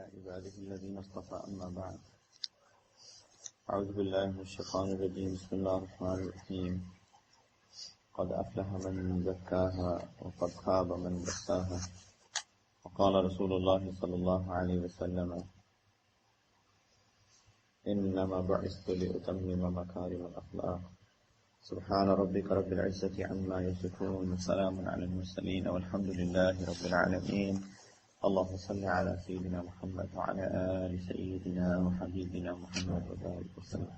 عباده الذين اصطفى أما بعد أعوذ بالله من الشيطان الرجيم بسم الله الرحمن الرحيم قد أفلح من زكاها وقد خاب من دساها وقال رسول الله صلى الله عليه وسلم إنما بعثت لأتمم مكارم الأخلاق سبحان ربك رب العزة عما يصفون وسلام على المرسلين والحمد لله رب العالمين اللهم صل على سيدنا محمد وعلى آل سيدنا وحبيبنا محمد وبارك وسلم.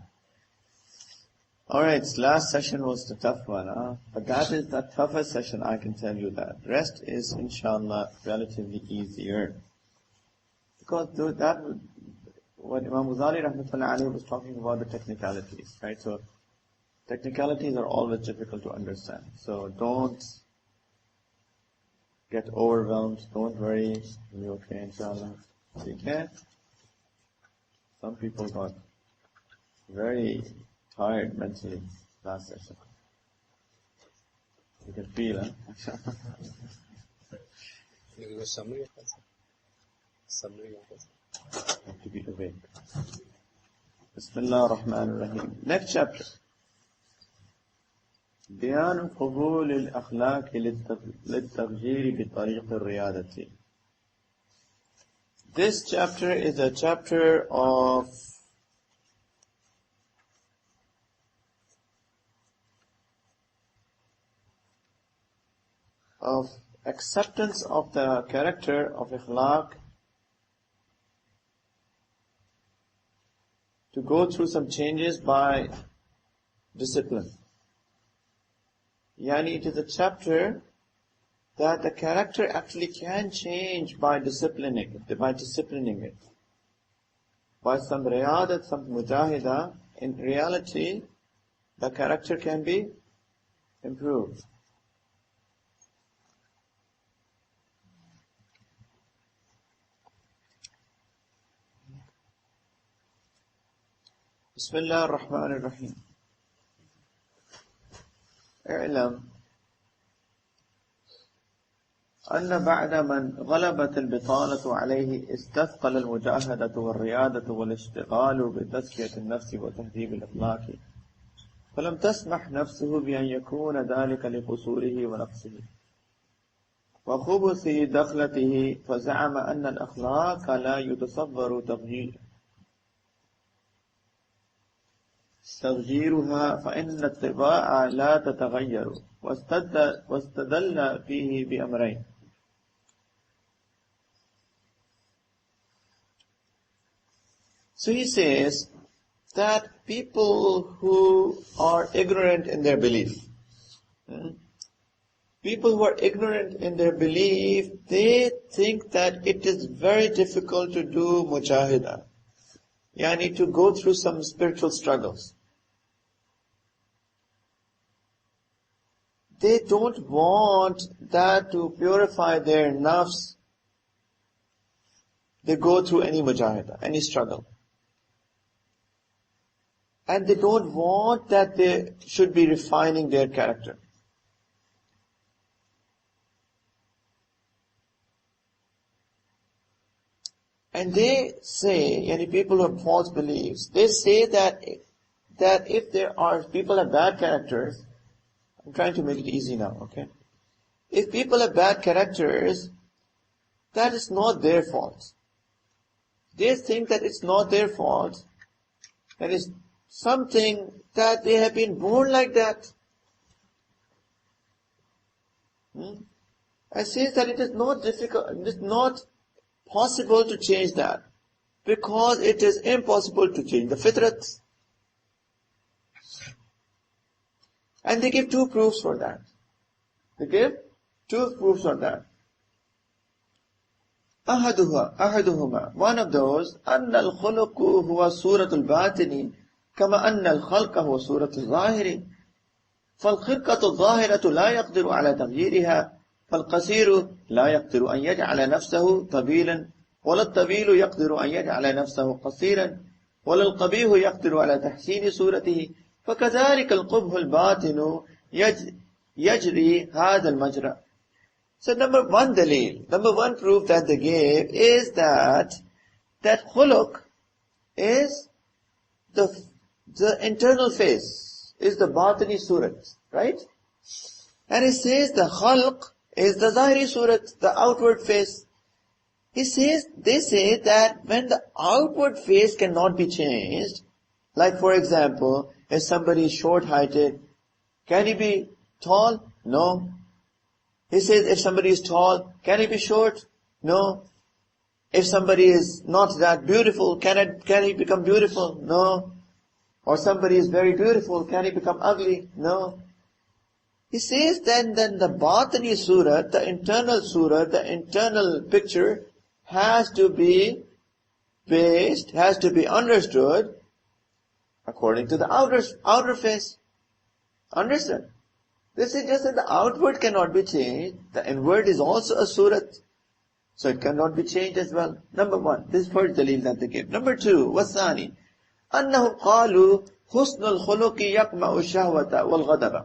Alright, last session was the tough one, but that is the toughest session, I can tell you that. Rest is inshallah relatively easier. Because that what Imam Ghazali rahmatullahi alayhi was talking about the technicalities, right? So technicalities are always difficult to understand. So don't get overwhelmed, don't worry, you'll be okay inshallah. So you can. Some people got very tired mentally last session. You can feel, huh? Have to be awake. Bismillah ar-Rahman ar-Rahim. Next chapter. بيان قبول الأخلاق للتغيير بطريق الريادة. This chapter is a chapter of acceptance of the character of akhlaq to go through some changes by discipline. Yani it is a chapter that the character actually can change by disciplining it. By some riyadat, some mujahida, in reality, the character can be improved. Bismillah ar-Rahman ar-Rahim. اعلم أن بعد من غلبت البطالة عليه استثقل المجاهدة والريادة والاشتغال بتزكية النفس وتهذيب الأخلاق فلم تسمح نفسه بأن يكون ذلك لقصوره ونقصه وخبث دخلته فزعم أن الأخلاق لا يتصور تغييرها فإن الطباع لا تتغير واستدل فيه بأمرين. So he says that people who are ignorant in their belief, they think that it is very difficult to do mujahida, yani to go through some spiritual struggles. They don't want that to purify their nafs. They go through any mujahida, any struggle. And they don't want that they should be refining their character. And they say, any people who have false beliefs, they say that if there are people have bad characters, I'm trying to make it easy now, okay? If people have bad characters, that is not their fault. They think that it's not their fault. That is something that they have been born like that. I say that it is not difficult, it is not possible to change that. Because it is impossible to change the fitrat. And they give two proofs for that. أحدهما, one of those, أن الخلق هو صورة الباطن كما أن الخلق هو صورة الظاهر فالخلقة الظاهرة لا يقدر على تغييرها فالقصير لا يقدر أن يجعل نفسه طويلا ولا الطويل يقدر أن يجعل نفسه قصيرا ولا القبيح يقدر على تحسين صورته فكذلك القبح الباطن يجري هذا المجرى. So number one proof that they gave is that that khuluq is the internal face, is the batini surat, right? And he says the khalq is the zahiri surat, the outward face. He says, they say that when the outward face cannot be changed, like for example, if somebody is short-heighted, can he be tall? No. He says if somebody is tall, can he be short? No. If somebody is not that beautiful, can he become beautiful? No. Or somebody is very beautiful, can he become ugly? No. He says then the batini surah, the internal picture has to be based, has to be understood according to the outer face. Understand? This is just that the outward cannot be changed. The inward is also a surat. So it cannot be changed as well. Number one, this is first dalil that they give. Number two, wasani, أنهم قالوا حسن الخلق يقمع الشهوة والغضب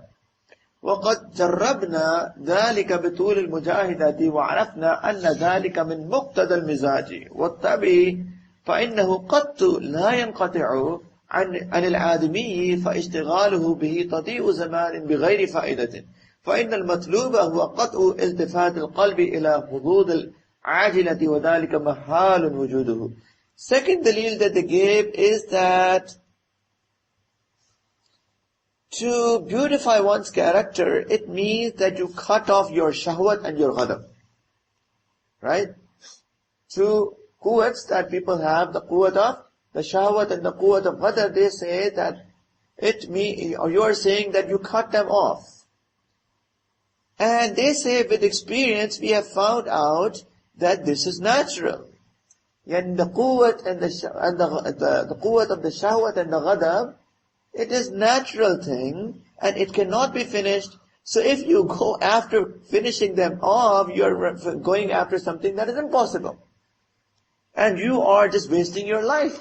وقد جربنا ذلك بطول المجاهدة وعرفنا أن ذلك من مقتضى المزاج والطبع فإنه قط لا ينقطع عن الآدمي فاشتغاله به تضيء زمان بغير فائدة فإن المطلوب هو قطع التفات القلب إلى حظوظ العاجلة وذلك محال وجوده. Second dalil that they gave is that to beautify one's character, it means that you cut off your shahwat and your ghadab. Right? Two quwwats that people have, the quwwat of the shahwat and the quwwat of ghadab, they say that or you are saying that you cut them off. And they say with experience we have found out that this is natural. And the quwwat and the quwwat of the shahwat and the ghadab, it is natural thing and it cannot be finished. So if you go after finishing them off, you are going after something that is impossible. And you are just wasting your life.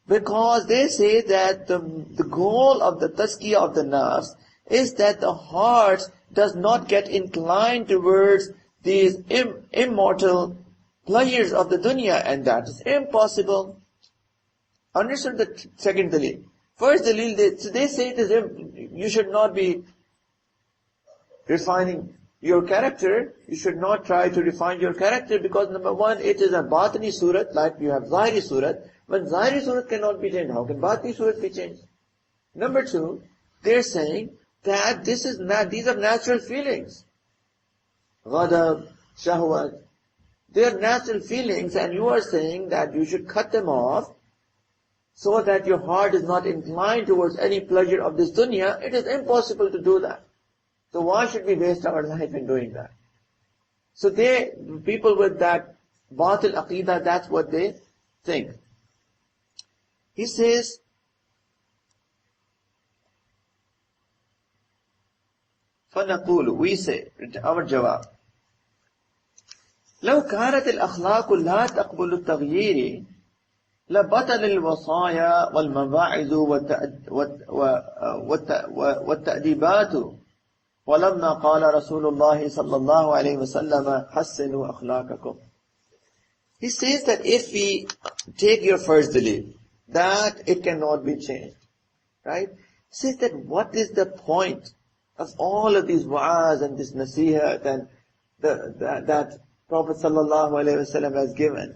Because they say that the goal of the tazkiyah of the nafs is that the heart does not get inclined towards these immortal pleasures of the dunya, and that is impossible. Understand the second dalil. First dalil, they say it is you should not be refining your character. You should not try to refine your character because number one, it is a batini surat, like you have zahiri surat. When zahiri surat cannot be changed, how can batini surat be changed? Number two, they're saying that these are natural feelings. Ghadab, shahwat, they are natural feelings, and you are saying that you should cut them off so that your heart is not inclined towards any pleasure of this dunya. It is impossible to do that. So why should we waste our life in doing that? So people with that batil aqidah, that's what they think. He says, فَنَقُولُ, we say, our jawab, لو كانت الأخلاق لا تقبل التغيير لبطل الوصايا والمواعظ والتأديبات ولما قال رسول الله صلى الله عليه وسلم حسنوا أخلاقكم. He says that if we take your first dalil, that it cannot be changed, right? He says that what is the point of all of these wa'az and this nasihat and that Prophet sallallahu alaihi wasallam has given?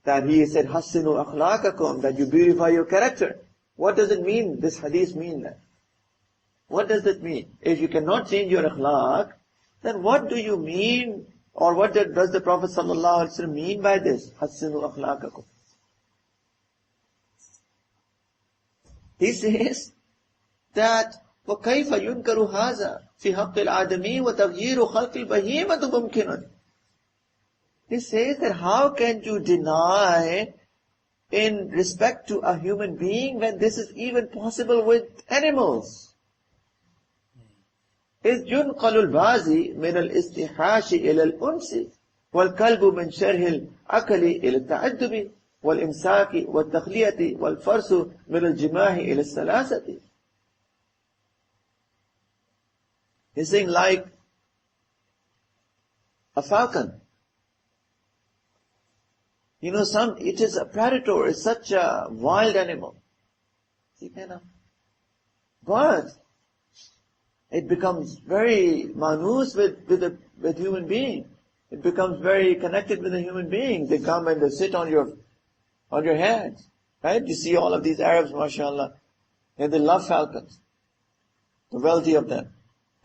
That he said, Hassinu akhlaqakum, that you beautify your character. What does it mean? This hadith mean that? What does it mean? If you cannot change your akhlaq, then what do you mean, or what does the Prophet sallallahu alaihi wasallam mean by this? Hassinu akhlaqakum. He says that وَكَيْفَ يُنْكَرُ هَذَا فِي حَقِّ الْآدَمِي وَتَغْيِيرُ خَلْقِ الْبَهِيمَةِ مُمْكِنٌ. He says that how can you deny in respect to a human being when this is even possible with animals? إِذْ يُنْقَلُ الْبَازِ مِنَ الْإِسْتِحَاشِ إِلَى الْأُنْسِ وَالْكَلْبُ مِنْ شَرْهِ الْأَكَلِ إِلَى التَّعَدُّبِ وَالْإِمْسَاكِ وَالتَّخْلِيَةِ وَالْفَرْسُ مِنَ الْجِمَاحِ إِلَى الثَّلَاثَةِ. He's saying like a falcon. It is a predator, it's such a wild animal. But it becomes very manus with human being. It becomes very connected with a human being. They come and they sit on your heads. Right? You see all of these Arabs, mashallah, and they love falcons. The wealthy of them.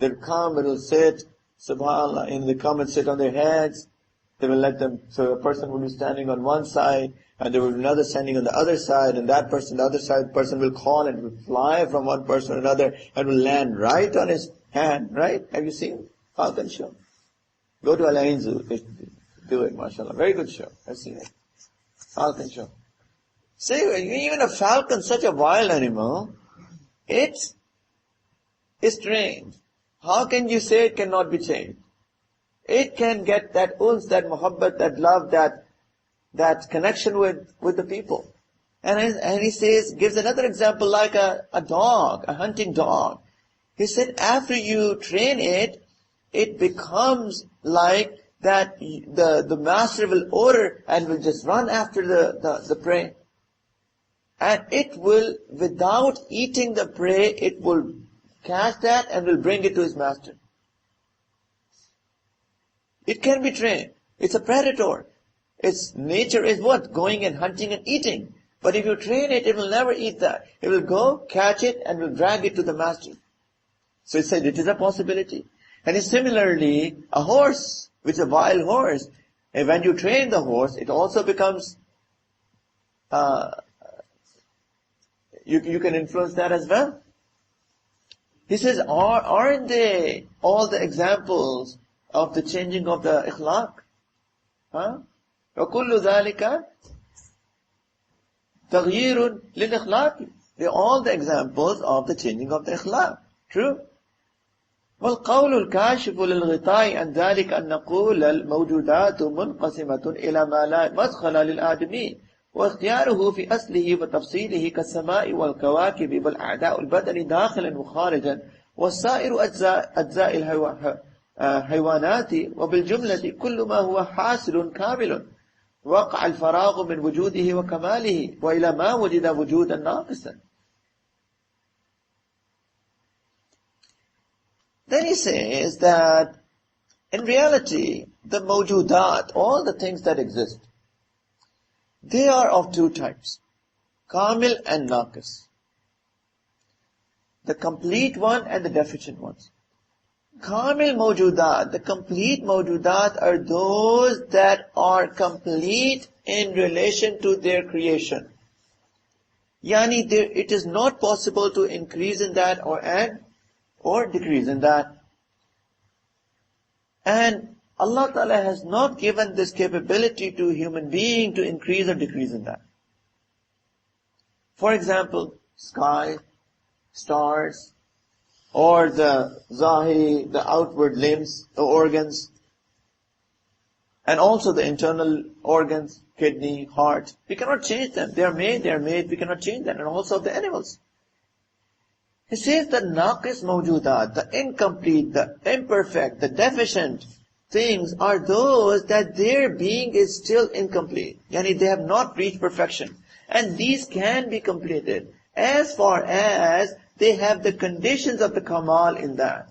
They'll come and they'll sit, subhanAllah, and they come and sit on their heads. They will let them, so a person will be standing on one side, and there will be another standing on the other side, and that person, the other side person will call and will fly from one person to another, and will land right on his hand, right? Have you seen falcon show? Go to Al-Ain Zoo, they do it, mashallah. Very good show. I've seen it. Falcon show. See, even a falcon, such a wild animal, it is trained. How can you say it cannot be changed? It can get that uns, that muhabbat, that love, that connection with the people. And he says, gives another example like a dog, a hunting dog. He said, after you train it, it becomes like that the master will order and will just run after the prey. And it will, without eating the prey, it will catch that and will bring it to his master. It can be trained. It's a predator. Its nature is what? Going and hunting and eating. But if you train it, it will never eat that. It will go, catch it, and will drag it to the master. So he said it is a possibility. And similarly, a horse, which is a wild horse, and when you train the horse, it also becomes, you can influence that as well. He says, aren't they all the examples of the changing of the ikhlaq? وَكُلُّ ذَلِكَ تَغْيِيرٌ لِلْإِخْلَاقِ. They're all the examples of the changing of the ikhlaq. True. وَالْقَوْلُ الْكَاشِفُ لِلْغِطَاءِ عَنْ ذَلِكَ أَنْ نَقُولَ الْمَوْجُودَاتُ مُنْقَسِمَةٌ إِلَى مَا لَا مَدْخَلَ لِلْآدَمِيِّ وَاخْتِيَارُهُ فِي أَصْلِهِ وَتَفْصِيلِهِ كَالسَّمَاءِ وَالْكَوَاكِبِ وَالْأَعْدَاءُ الْبَدَنِ دَاخِلًا وَخَارِجًا وَالسَّائِرُ أَجْزَاءِ الْحَيْوَانَاتِ وَبِالْجُمْلَةِ كُلُّ مَا هُوَ حَاصِلٌ كَامِلٌ وقع الفراغ من وجوده وكماله وإلى ما وجد وجودا ناقصا. Then he says that in reality, the mawjudat, all the things that exist, they are of two types, kamil and naqis. The complete one and the deficient ones. Kamil mawjudat, the complete mawjudat are those that are complete in relation to their creation. Yani it is not possible to increase in that or add or decrease in that. And Allah Ta'ala has not given this capability to human being to increase or decrease in that. For example, sky, stars, or the zahiri, the outward limbs, the organs, and also the internal organs, kidney, heart. We cannot change them. They are made, we cannot change them. And also the animals. He says the naqis mawjudat, the incomplete, the imperfect, the deficient things are those that their being is still incomplete. Yani they have not reached perfection. And these can be completed as far as they have the conditions of the kamal in that.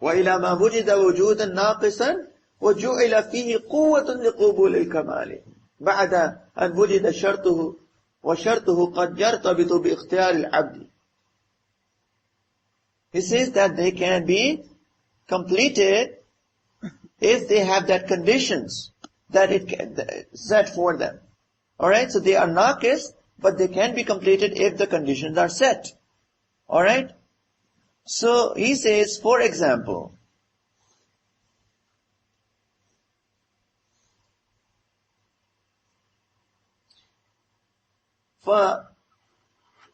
وَإِلَى مَا وُجِدَ وُجُودًا نَاقِصًا وَجُعِلَ فِيهِ قُوَّةٌ لِقُبُولِ الْكَمَالِ بَعْدَ أَنْ وُجِدَ شَرْطُهُ وَشَرْطُهُ قَدْ يَرْتَبِطُ بِاخْتِيَارِ الْعَبْدِ. He says that they can be completed if they have that conditions that it can set for them. Alright, so they are naqis, but they can be completed if the conditions are set. Alright? So he says, for example,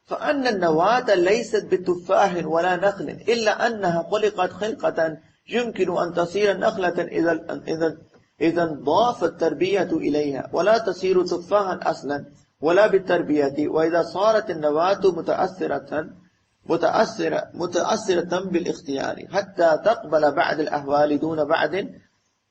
فأن النواة ليست بتفاح ولا نخل إلا أنها خلقت خلقة يمكن أن تصير نخلة إذا انضافت التربية إليها ولا تصير تفاحا أصلا ولا بالتربية وإذا صارت النواة متأثرة متأثرة بالاختيار حتى تقبل بعد الأهوال دون بعد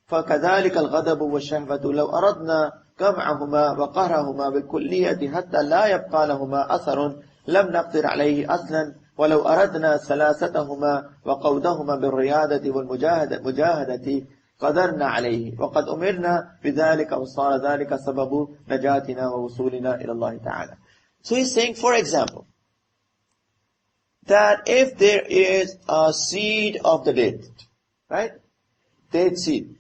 فكذلك الغضب والشهوة لو أردنا جمعهما وقهرهما بالكلية حتى لا يبقى لهما أثر لم نقدر عليه أصلا ولو أردنا سلاستهما وقودهما بالرياضة والمجاهدة قدرنا عليه وقد أمرنا بذلك وصار ذلك سبب نجاتنا ووصولنا إلى الله تعالى. So he's saying, for example, that if there is a seed of the date, right? Date seed.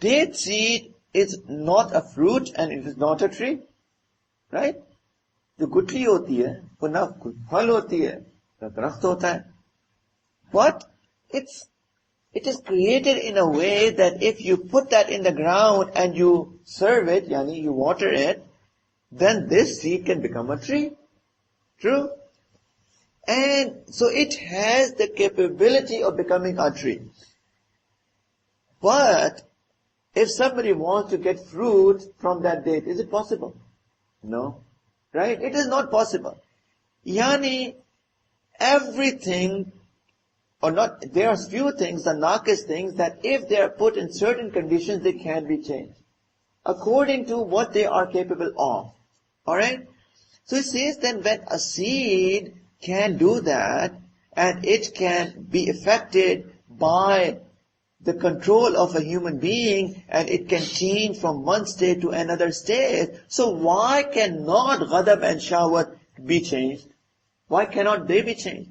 Date seed is not a fruit and it is not a tree, right? जो गुठली होती है वो ना फल होती है ना दरख्त होता है. But it is created in a way that if you put that in the ground and you serve it, yani you water it, then this seed can become a tree. True? And so it has the capability of becoming a tree. But if somebody wants to get fruit from that date, is it possible? No. Right? It is not possible. Yani, everything, or not, there are few things, the naqis things, that if they are put in certain conditions, they can be changed. According to what they are capable of. Alright? So it says then when a seed can do that, and it can be affected by the control of a human being, and it can change from one state to another state. So why cannot ghadab and shahwat be changed? Why cannot they be changed?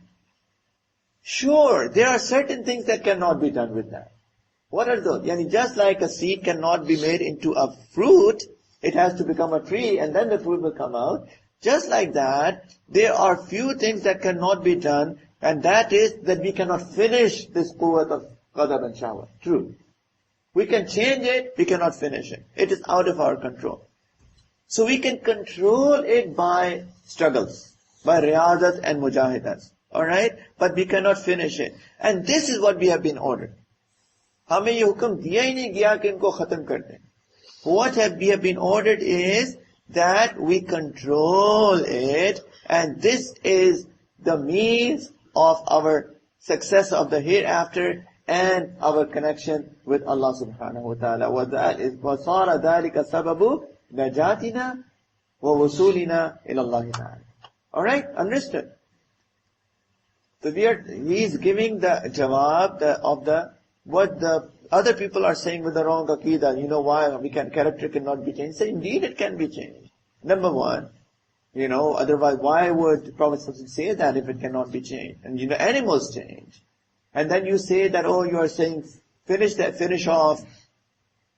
Sure, there are certain things that cannot be done with that. What are those? Yani just like a seed cannot be made into a fruit, it has to become a tree and then the fruit will come out. Just like that, there are few things that cannot be done, and that is that we cannot finish this quwwat of ghadab and shahwat. True. We can change it, we cannot finish it. It is out of our control. So we can control it by struggles, by riyadat and mujahidas. Alright? But we cannot finish it. And this is what we have been ordered. हमें ये हुक्म दिया ही नहीं गया कि इनको खत्म कर दें. What we have been ordered is that we control it, and this is the means of our success of the hereafter and our connection with Allah subhanahu wa ta'ala. وَصَارَ ذَلِكَ سَبَبُ نَجَاتِنَا وَوُصُولِنَا إِلَى اللَّهِ تَعَالَى. Alright? Understood? So he's giving the jawab of what the other people are saying with the wrong aqidah. You know why character cannot be changed? So indeed it can be changed. Number one, otherwise why would Prophet say that if it cannot be changed? And animals change. And then you say that, you are saying, finish off.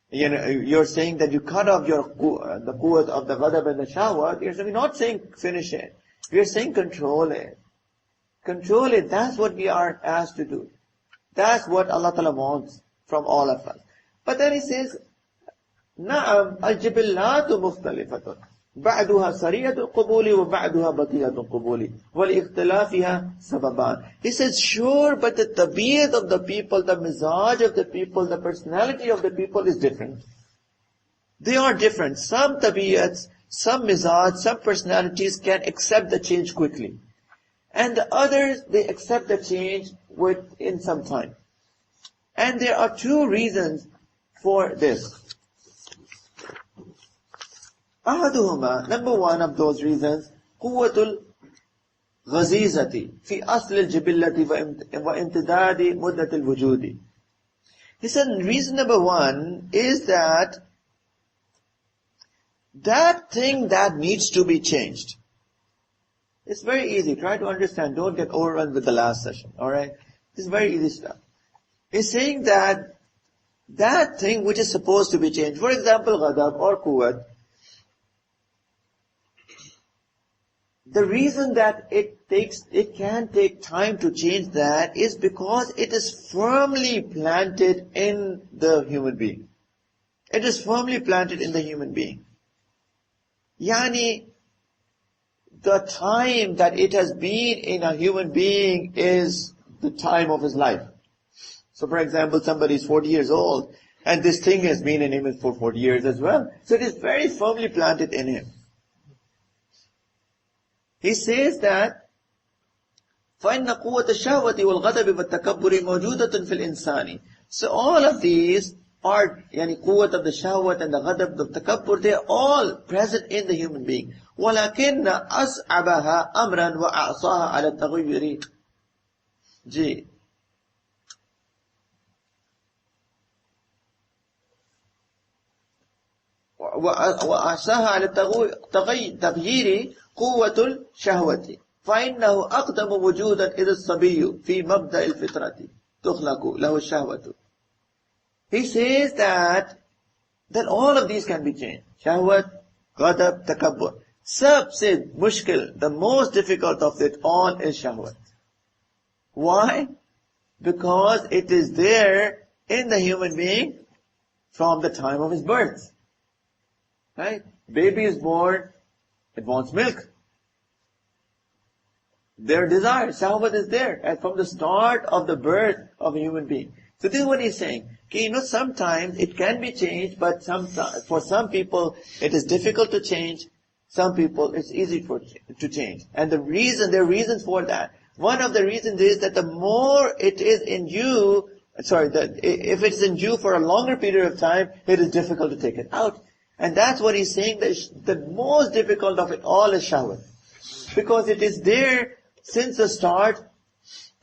You're saying that you cut off the quwwat of the ghadab and the shahwat. We're not saying finish it. We're saying control it. Control it. That's what we are asked to do. That's what Allah Ta'ala wants from all of us. But then he says, نعم الجبلات مختلفة بعدها سريعة القبول وبعدها بطيئة القبول ولاختلافها سببان. He says, sure, but the tabiat of the people, the mizaj of the people, the personality of the people is different. They are different. Some tabiats, some mizaj, some personalities can accept the change quickly. And the others, they accept the change within some time. And there are two reasons for this. أحدهما, number one of those reasons, قوة الغزيزة في أصل الجبلة وامتداد مدة الوجود. He said reason number one is that thing that needs to be changed. It's very easy. Try to understand. Don't get overrun with the last session. Alright? It's very easy stuff. He's saying that thing which is supposed to be changed, for example, ghadab or quwwat, the reason that it can take time to change that is because it is firmly planted in the human being. It is firmly planted in the human being. Yani, the time that it has been in a human being is the time of his life. So for example, somebody is 40 years old, and this thing has been in him for 40 years as well. So it is very firmly planted in him. He says that فإن قوة الشهوة والغضب والتكبر موجودة في الإنسان. So all of these are, يعني قوة of the shahwat and the ghadab, the takabbur, they are all present in the human being. ولكن أصعبها أمرا وأعصاها على التغير. Ji. وأعصاها على تغيير قوة الشهوة. فإنه أقدم وجودا إذ الصبي في مبدأ الفطرة تخلق له الشهوة. He says that all of these can be changed. Shahwat, ghadab, takabbur. Sabse mushkil, the most difficult of it all is shahwat. Why? Because it is there in the human being from the time of his birth. Right? Baby is born, it wants milk. Their desire, shahwat is there, and from the start of the birth of a human being. So this is what he's saying. Okay, sometimes it can be changed, but for some people it is difficult to change. Some people it's easy to change. And there are reasons for that. One of the reasons is that the more it is in you, if it's in you for a longer period of time, it is difficult to take it out. And that's what he's saying, that the most difficult of it all is shahwat. Because it is there since the start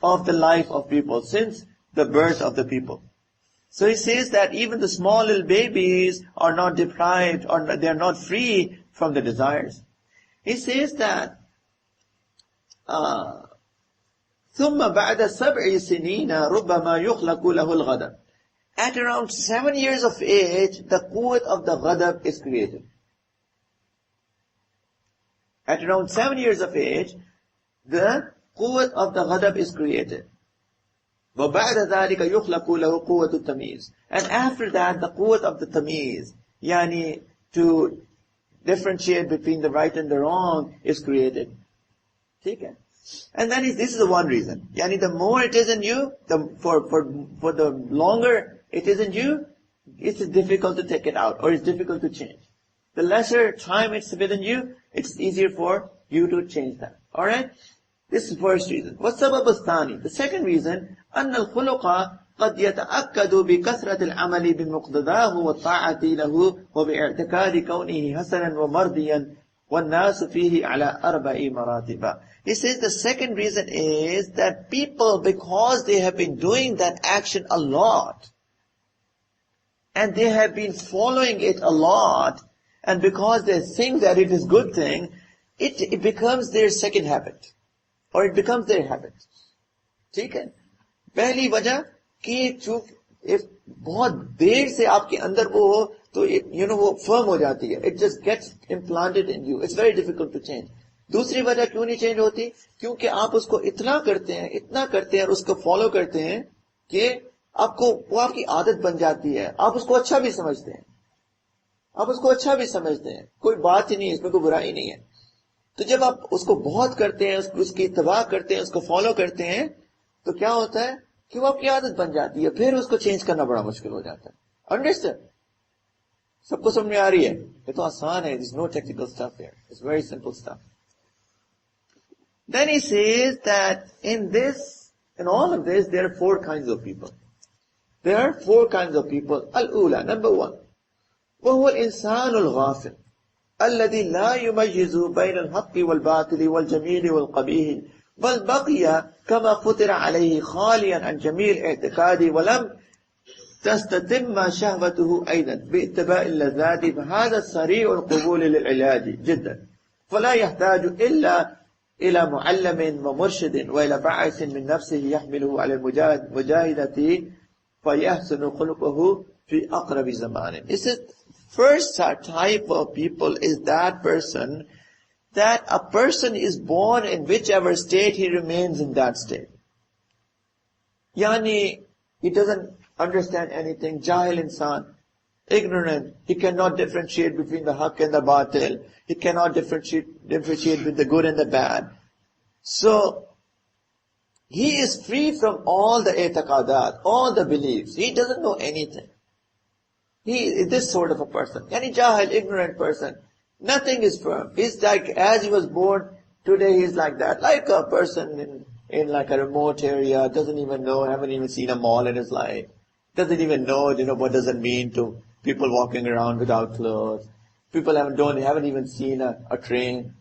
of the life of people, since the birth of the people. So he says that even the small little babies are not deprived, or they are not free from the desires. He says that ثم بعد 7 سنين ربما يخلق له الغضب. At around 7 years of age, the quwwat of the ghadab is created. At around 7 years of age, the quwwat of the ghadab is created. وَبَعْدَ ذَلِكَ يُخْلَقُ لَهُ قُوَّةُ التَّمِيزِ. And after that, the quwwat of the tamiz, yani to differentiate between the right and the wrong, is created. Okay? And then this is the one reason. Yani the more it is in you, for the longer it is in you, it's difficult to take it out, or it's difficult to change. The lesser time it's within you, it's easier for you to change that. Alright? This is the first reason. وَالسَّبَبُ الثَّانِي. The second reason, أَنَّ الْخُلُقَ قد يتأكد بكثرة العمل بمقتضاه والطاعة له وباعتقاد كونه حسنا ومرضيا والناس فيه على 4 مراتب. He says the second reason is that people, because they have been doing that action a lot, and they have been following it a lot, and because they think that it is a good thing, it becomes their second habit, or it becomes their habit. ठीक है? पहली वजह कि if बहुत देर से आपके अंदर वो हो, तो वो firm हो जाती है. It just gets implanted in you. It's very difficult to change. दूसरी वजह क्यों नहीं चेंज होती? क्योंकि आप उसको इतना करते हैं और उसको फॉलो करते हैं कि वो आपकी आदत बन जाती है. आप उसको अच्छा भी समझते हैं. कोई बात ही नहीं है, इसमें कोई बुराई नहीं है. तो जब आप उसको बहुत करते हैं, उसकी इत्तबा करते हैं, उसको फॉलो करते हैं, तो क्या होता है कि वो आपकी आदत बन जाती है. फिर उसको चेंज करना बड़ा मुश्किल हो जाता है. अंडरस्टैंड? सबको समझ में आ रही है? ये तो आसान है. There's no technical stuff here. It's very simple stuff. Then he says that in all of this, there are 4 kinds of people. There are 4 kinds of people. Al-ula, number 1. وهو الإنسان الغافل الذي لا يميز بين الحق والباطل والجميل والقبيح بل بقي كما فطر عليه خاليا عن جميع الاعتقاد ولم تستتم شهوته أيضا باتباع اللذات فهذا سريع القبول للعلاج جدا فلا يحتاج إلا إلى معلم ومرشد وإلى باعث من نفسه يحمله على المجاهدة فيحسن خلقه في أقرب زمان. This is first type of people is that a person is born in whichever state he remains in that state. Yani, he doesn't understand anything, jahil insan, ignorant, he cannot differentiate between the haqq and the batil, he cannot differentiate between the good and the bad. So, he is free from all the i'tiqadat, all the beliefs, he doesn't know anything. He is this sort of a person. Yani jahil, ignorant person. Nothing is firm. He's like, as he was born, today he's like that. Like a person in like a remote area, doesn't even know, haven't even seen a mall in his life, doesn't even know, what does it mean to people walking around without clothes. People haven't even seen a train.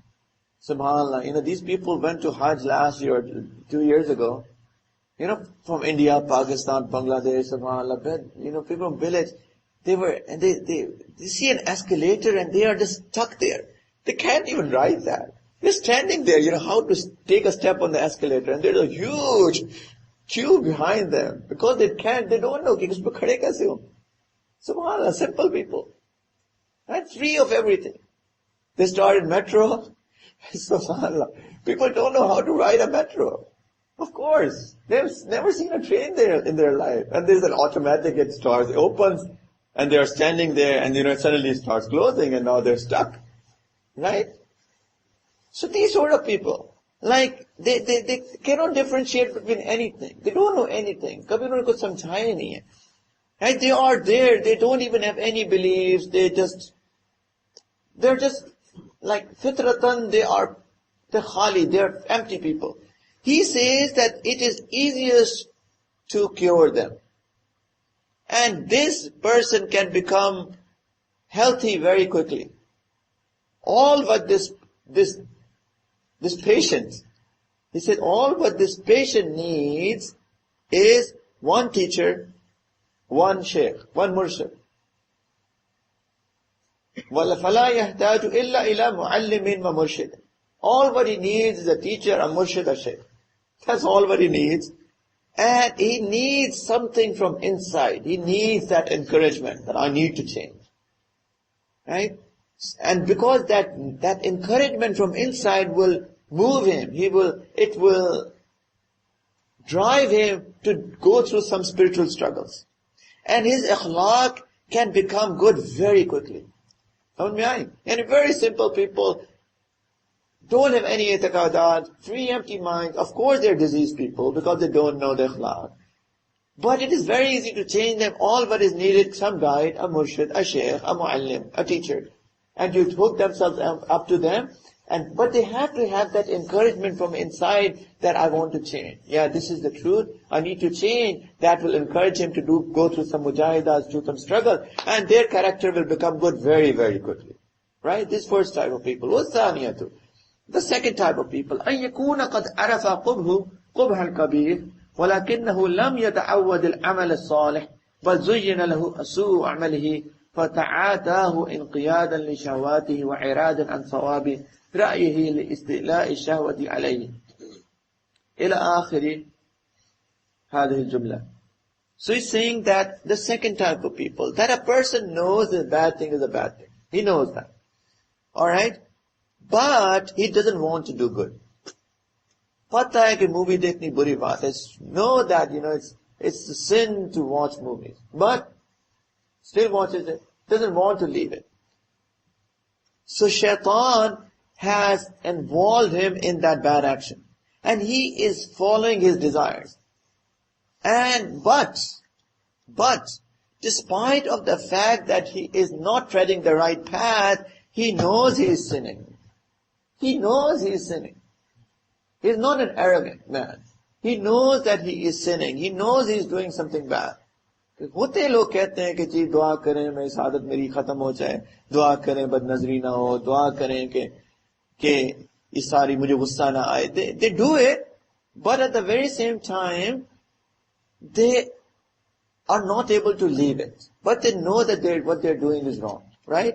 SubhanAllah, these people went to Hajj last year, 2 years ago, from India, Pakistan, Bangladesh, SubhanAllah, but, people from village, they see an escalator and they are just stuck there. They can't even ride that. They're standing there, how to take a step on the escalator, and there's a huge queue behind them, because they don't know, SubhanAllah, simple people. Right? Free of everything. They started metro. SubhanAllah. People don't know how to ride a metro. Of course. They've never seen a train there in their life. And there's an automatic, it opens, and they're standing there, and suddenly it starts closing, and now they're stuck. Right? So these sort of people, like, they cannot differentiate between anything. They don't know anything. Kabhi unko samjhaya nahi hai. Right? They are there, they don't even have any beliefs, they're just like fitratan, they're khali, they're empty people. He says that it is easiest to cure them. And this person can become healthy very quickly. All what this patient, he said, all what this patient needs is one teacher, one shaykh, one murshid. فَلَا يَحْتَاجُ إِلَّا إِلَى مُعَلِّمٍ وَمُرْشِدٍ. All what he needs is a teacher, a murshid, a shaykh. That's all what he needs. And he needs something from inside. He needs that encouragement that I need to change. Right? And because that encouragement from inside will move him, it will drive him to go through some spiritual struggles. And his akhlaq can become good very quickly. And very simple people don't have any i'tiqadat, free empty minds. Of course they're diseased people because they don't know the akhlaq. But it is very easy to change them. All what is needed, some guide, a murshid, a shaykh, a muallim, a teacher. And you hook themselves up to them. But they have to have that encouragement from inside that I want to change. Yeah, this is the truth. I need to change. That will encourage him to go through some mujahidas, through some struggle. And their character will become good very, very quickly. Right? This first type of people. وَالثَّانِيَةُ. The second type of people. أَن يَكُونَ قَدْ عَرَفَ قُبْهَ الْكَبِيرِ وَلَكِنَّهُ لَمْ يَتَعَوَّدِ الْعَمَلَ الصَّالِحِ بَلْ زُيِّنَ لَهُ أَسُوءُ عَمَلِهِ فَتَعَاتَاهُ انْقِيَادًا لِشَهْوَاتِهِ وَعِرَادًا عَنْ صَوَابِ رأيه لاستيلاء الشهوة عليه إلى آخر هذه الجملة. So he's saying that the second type of people, that a person knows that a bad thing is a bad thing. He knows that. Alright? But he doesn't want to do good. Pata hai ki movie dekhni buri baat hai. Know that, it's a sin to watch movies. But still watches it. Doesn't want to leave it. So shaitan has involved him in that bad action. And he is following his desires. But, despite of the fact that he is not treading the right path, he knows he is sinning. He knows he is sinning. He is not an arrogant man. He knows that he is sinning. He knows he is doing something bad. होते लोग कहते हैं कि जी दुआ करें मैं इस आदत मेरी खत्म हो जाए, दुआ करें बदनजरी ना हो, दुआ करें कि इस सारी मुझे गुस्सा ना आए. They do it, but at the very same time they are not able to leave it. But they know that what they're doing is wrong, right?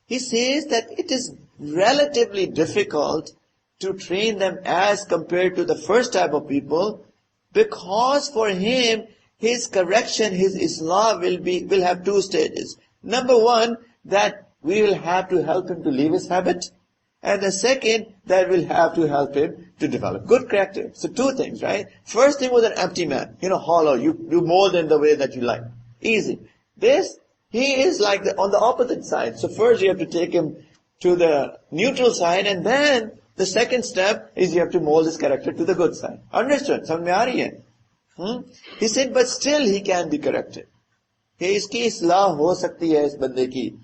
He says that it is relatively difficult to train them as compared to the first type of people, because for him, his correction, his Islah will have two stages. Number one, that we will have to help him to leave his habit. And the second, that we'll have to help him to develop good character. So two things, right? First thing was an empty man. Hollow. You do more than the way that you like. Easy. This, he is like on the opposite side. So first you have to take him to the neutral side, and then the second step is you have to mold his character to the good side. Understood? Samajh mein aa rahi hai? He said, but still he can be corrected. Iski islah ho sakti hai is bande ki.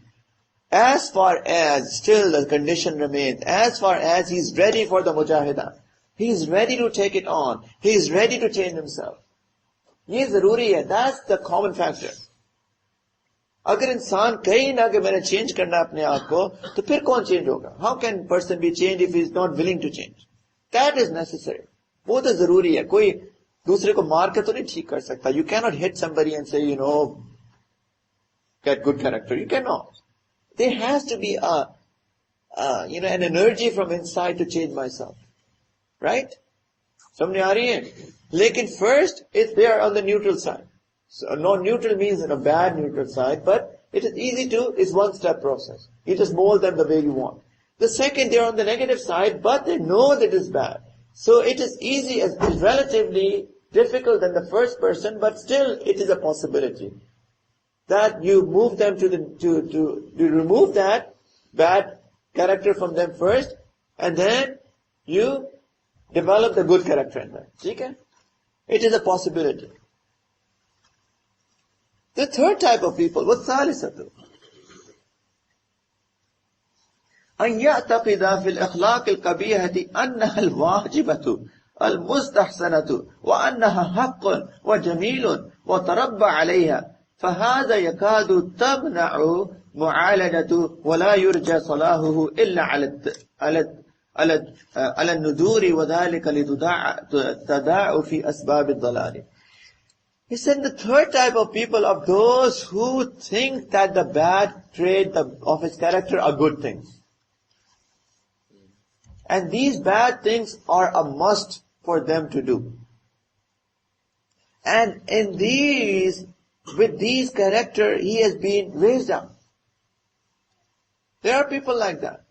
As far as still the condition remains, as far as he's ready for the mujahida, He is ready to take it on. He is ready to change himself. ये जरूरी है. That's the common factor. अगर इंसान कहीं ना कि मैंने change करना अपने आप को, तो फिर कौन चेंज होगा? How can person be changed if he is not willing to change? That is necessary. वो तो जरूरी है. कोई दूसरे को मार के तो नहीं ठीक कर सकता. You cannot hit somebody and say, get good character. You cannot. There has to be an energy from inside to change myself. Right? समझ आ रही है? लेकिन first, they are on the neutral side. So, non-neutral means in a bad neutral side, but it is easy it's one-step process. You just mold them the way you want. The second, they are on the negative side, but they know that it is bad. So it is easy, it's relatively difficult than the first person, but still it is a possibility. That you move them to remove that bad character from them first, and then you develop the good character in them. Okay? It is a possibility. The third type of people, وَالثَّالِثَةُ أن يعتقد في الأخلاق القبيحة أنها الواجبة المستحسنة وأنها حق وجميل وتربى عليها فهذا يكاد تمنع معالجة ولا يرجى صلاحه إلا على النذور وذلك لتضاعف أسباب الضلال. He said the third type of people are those who think that the bad trait of his character are good things. And these bad things are a must for them to do. And with these character, he has been raised up. There are people like that.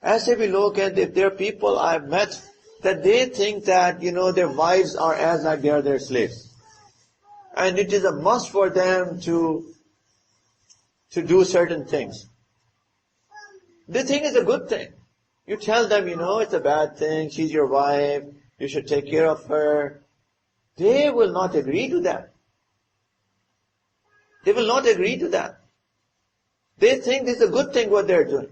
As if we look at if there are people I've met that they think that, their wives are as like they are their slaves. And it is a must for them to do certain things. They think it's a good thing. You tell them, it's a bad thing, she's your wife, you should take care of her. They will not agree to that. They will not agree to that. They think this is a good thing what they're doing.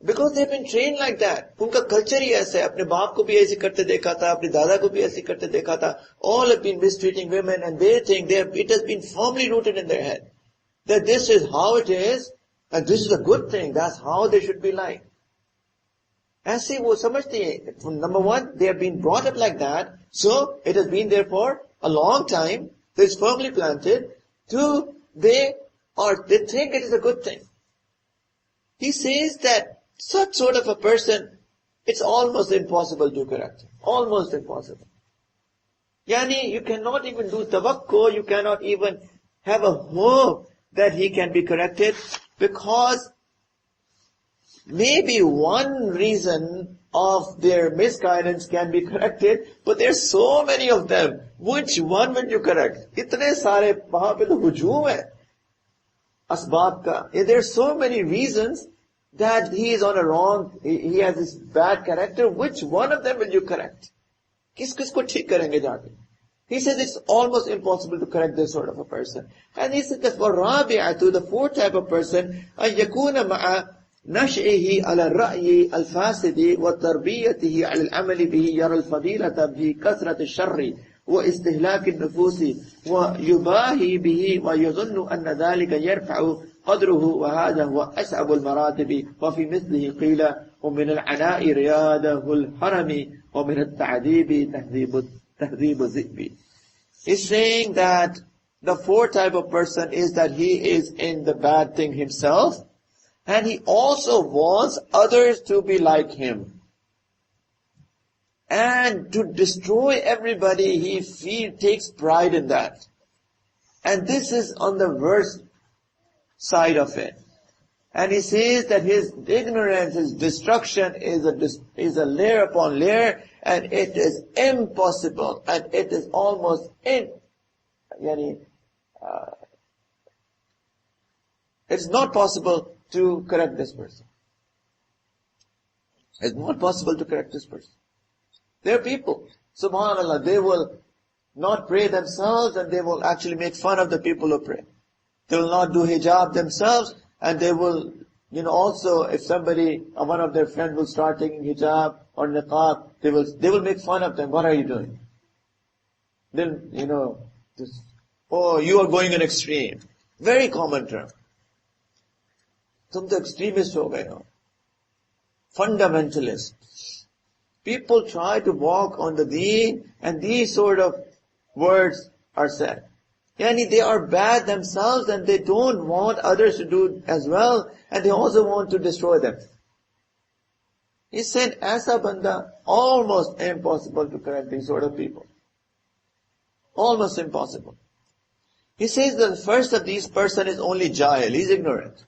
Because they've been trained like that. उनका culture ही ऐसा है. अपने बाप को भी ऐसे करते देखा था, अपने दादा को भी ऐसे करते देखा था. All have been mistreating women and they think it has been firmly rooted in their head. That this is how it is and this is a good thing. That's how they should be like. ऐसे वो समझते हैं. Number one, they have been brought up like that. So, it has been there for a long time. So it's firmly planted. Two, they think it is a good thing. He says that such sort of a person, it's almost impossible to correct. Almost impossible. Yani, you cannot even do tawakkul, you cannot even have a hope that he can be corrected, because maybe one reason of their misguidance can be corrected, but there's so many of them. Which one will you correct? Itne sare, wahan pe to hujum hai. Asbab ka. There are so many reasons that he is on a wrong, he has this bad character. Which one of them will you correct? Kis ko theek karenge jaake? He says it's almost impossible to correct this sort of a person. And he said that for Rabi'atu, the fourth type of person, أن يكون مع نشئه على الرأي الفاسد وتربيته على العمل به يرى الفضيلة بكثرة الشر واستهلاك النفوس ويباهي به ويظن أن ذلك يرفع قدره وهذا هو أصعب المراتب وفي مثله قيل ومن العناء رياده الحرم ومن التعذيب تهذيب الذئب. He's saying that the fourth type of person is that he is in the bad thing himself, and he also wants others to be like him. And to destroy everybody, he takes pride in that. And this is on the worst side of it. And he says that his ignorance, his destruction is a layer upon layer, and it is impossible, and it is almost it's not possible to correct this person. It's not possible to correct this person. There are people, subhanAllah, they will not pray themselves and they will actually make fun of the people who pray. They will not do hijab themselves, and they will, also if somebody, one of their friends will start taking hijab, or niqab, they will make fun of them. What are you doing? Then, oh, you are going an extreme. Very common term. Tum to extremist ho gaye ho. Fundamentalist. People try to walk on the deen, and these sort of words are said. Yani they are bad themselves, and they don't want others to do as well, and they also want to destroy them. He said, Aisa banda, almost impossible to correct these sort of people. Almost impossible. He says that the first of these person is only jahil, he's ignorant.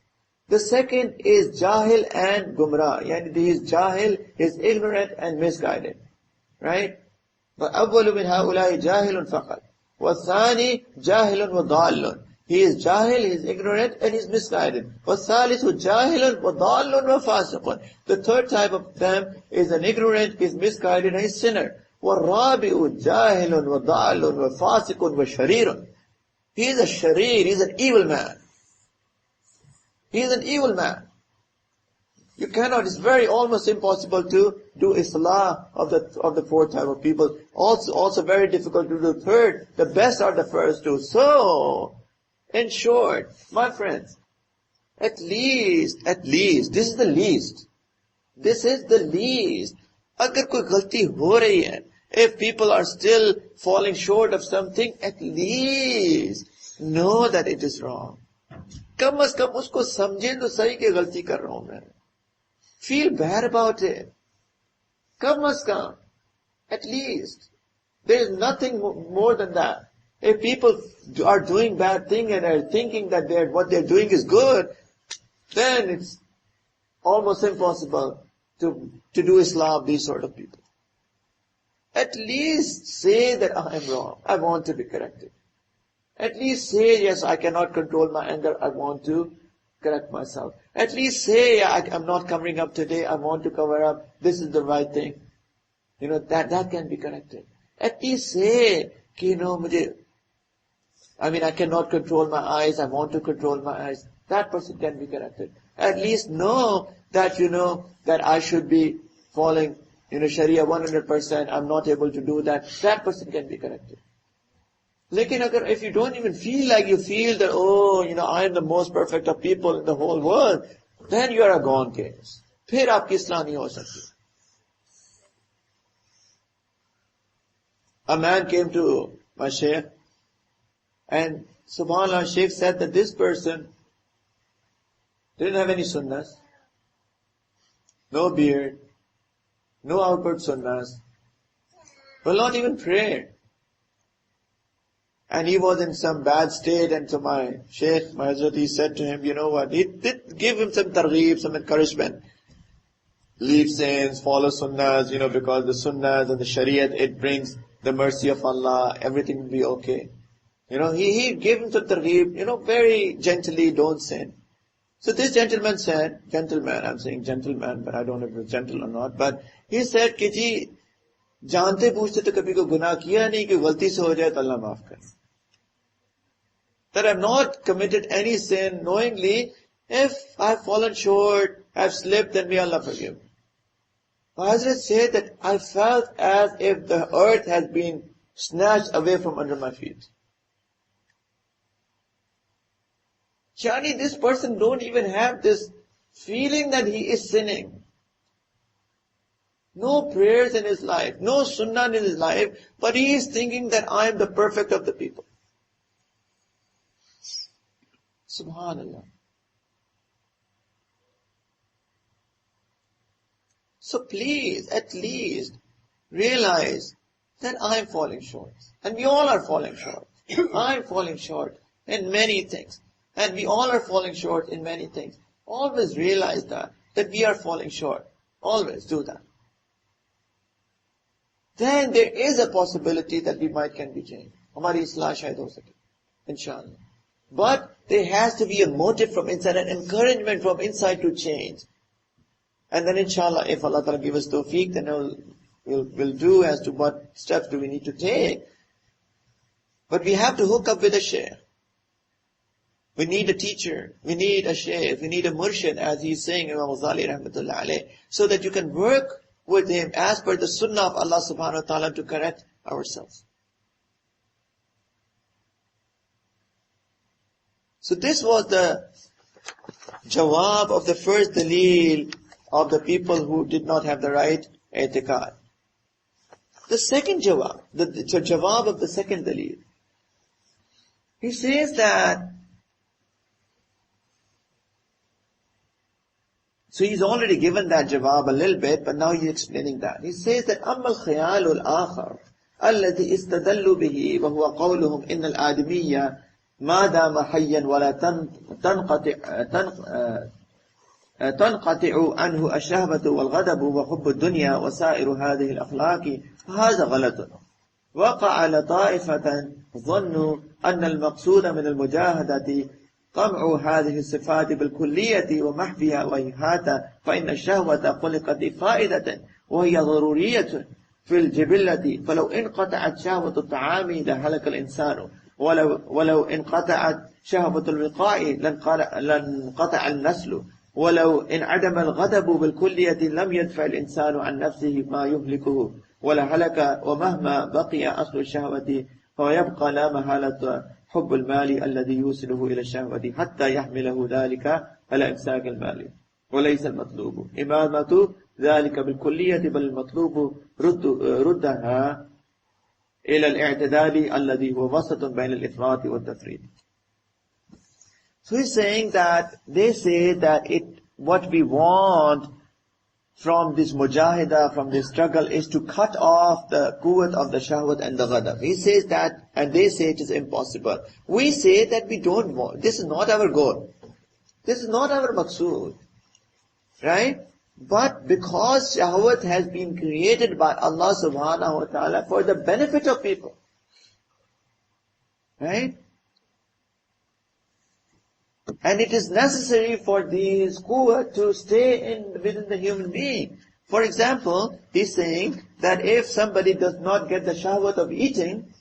The second is jahil and gumrah. Yani he is jahil, he is ignorant and misguided. Right? فَأَوَّلُ مِنْ هَؤُلَاءِ جَاهِلٌ فَقَدْ وَالثَّانِي جَاهِلٌ وَضَالٌ. He is jahil, he is ignorant and he is misguided. وَالثَّالِثُ جَاهِلٌ وَضَالٌ وَفَاسِقٌ. The third type of them is an ignorant, is misguided and is sinner. وَالرَّابِعُ جَاهِلٌ وَضَالٌ وَفَاسِقٌ وَشَرِيرٌ. He is a sharir, he is an evil man. He is an evil man. You cannot, it's very almost impossible to do islah of the fourth type of people. Also very difficult to do third. The best are the first two. So, in short, my friends, at least, this is the least. This is the least. Agar koi galti ho rahi hai, if people are still falling short of something, at least know that it is wrong. कम अज कम उसको समझें तो सही कि गलती कर रहा हूं मैं. Feel bad about it. Come a come. At least. There is nothing more than that. If people are doing bad thing and are thinking that what they're doing is good, then it's almost impossible to do Islam of these sort of people. At least say that I am wrong. I want to be corrected. At least say, yes, I cannot control my anger. I want to correct myself. At least say, I'm not covering up today. I want to cover up. This is the right thing. That can be corrected. At least say, I cannot control my eyes. I want to control my eyes. That person can be corrected. At least know that, that I should be following, Sharia 100%. I'm not able to do that. That person can be corrected. Lekin if you don't even feel like you feel that, I am the most perfect of people in the whole world, then you are a gone case. Phir aapki islah nahi ho sakti. A man came to my Shaykh, and subhanAllah, Shaykh said that this person didn't have any sunnahs, no beard, no outward sunnahs, will not even pray. And he was in some bad state, and so my Shaykh, my Hazrat, he said to him, you know what, he did give him some targheeb, some encouragement. Leave sins, follow sunnahs, because the sunnahs and the shariat, it brings the mercy of Allah, everything will be okay. He gave him some targheeb, very gently, don't sin. So this gentleman said, I'm saying gentleman, but I don't know if it's gentle or not, but he said, कि जी, जानते पूछते तो कभी को गुनाह किया नहीं कि गलती से हो जाए तो अल्लाह माफ करे. That I have not committed any sin knowingly. If I have fallen short, I have slipped, then may Allah forgive me. Hazrat said that I felt as if the earth has been snatched away from under my feet. Yani, this person don't even have this feeling that he is sinning. No prayers in his life, no sunnah in his life, but he is thinking that I am the perfect of the people. Subhanallah. So please, at least, realize that I am falling short. And we all are falling short. I am falling short in many things. And we all are falling short in many things. Always realize that we are falling short. Always do that. Then there is a possibility that we can be changed. Hamari islah shayad ho sake. Inshallah. But there has to be a motive from inside, an encouragement from inside to change. And then inshallah, if Allah Ta'ala give us tawfiq, then we'll do as to what steps do we need to take. But we have to hook up with a shaykh. We need a teacher. We need a shaykh. We need a murshid, as he's saying, Imam Ghazali rahmatullah alayh, so that you can work with him as per the sunnah of Allah subhanahu wa ta'ala to correct ourselves. So this was the jawab of the first dalil of the people who did not have the right i'tiqad. The second jawab, the jawab of the second dalil. He says that, so he's already given that jawab a little bit, but now he's explaining that. He says that أما الخيال الآخر الذي استدلوا به وهو قولهم إن الآدمية ما دام حيا ولا تنقطع عنه الشهوة والغضب وحب الدنيا وسائر هذه الأخلاق فهذا غلط. وقع لطائفة ظنوا أن المقصود من المجاهدة قمع هذه الصفات بالكلية ومحفها وإيهاتها فإن الشهوة خلقت فائدة وهي ضرورية في الجبلة فلو انقطعت شهوة الطعام لهلك الإنسان ولو انقطعت شهوة الوقاء لانقطع النسل ولو انعدم الغضب بالكلية لم يدفع الإنسان عن نفسه ما يهلكه ولهلك ومهما بقي أصل الشهوة فيبقى لا محالة حب المال الذي يوصله إلى الشهوة حتى يحمله ذلك على إمساك المال وليس المطلوب إمامة ذلك بالكلية بل المطلوب ردها إلى الاعتدال الذي هو وسط بين الإفراط والتفريط. So he's saying that they say that what we want from this mujahida, from this struggle, is to cut off the quwwat of the shahwat and the ghadab. He says that, and they say it is impossible. We say that we don't want. This is not our goal. This is not our maqsood. Right? But because shahwat has been created by Allah subhanahu wa ta'ala for the benefit of people. Right? And it is necessary for these quwwat to stay within the human being. For example, he's saying that if somebody does not get the shahwat of eating,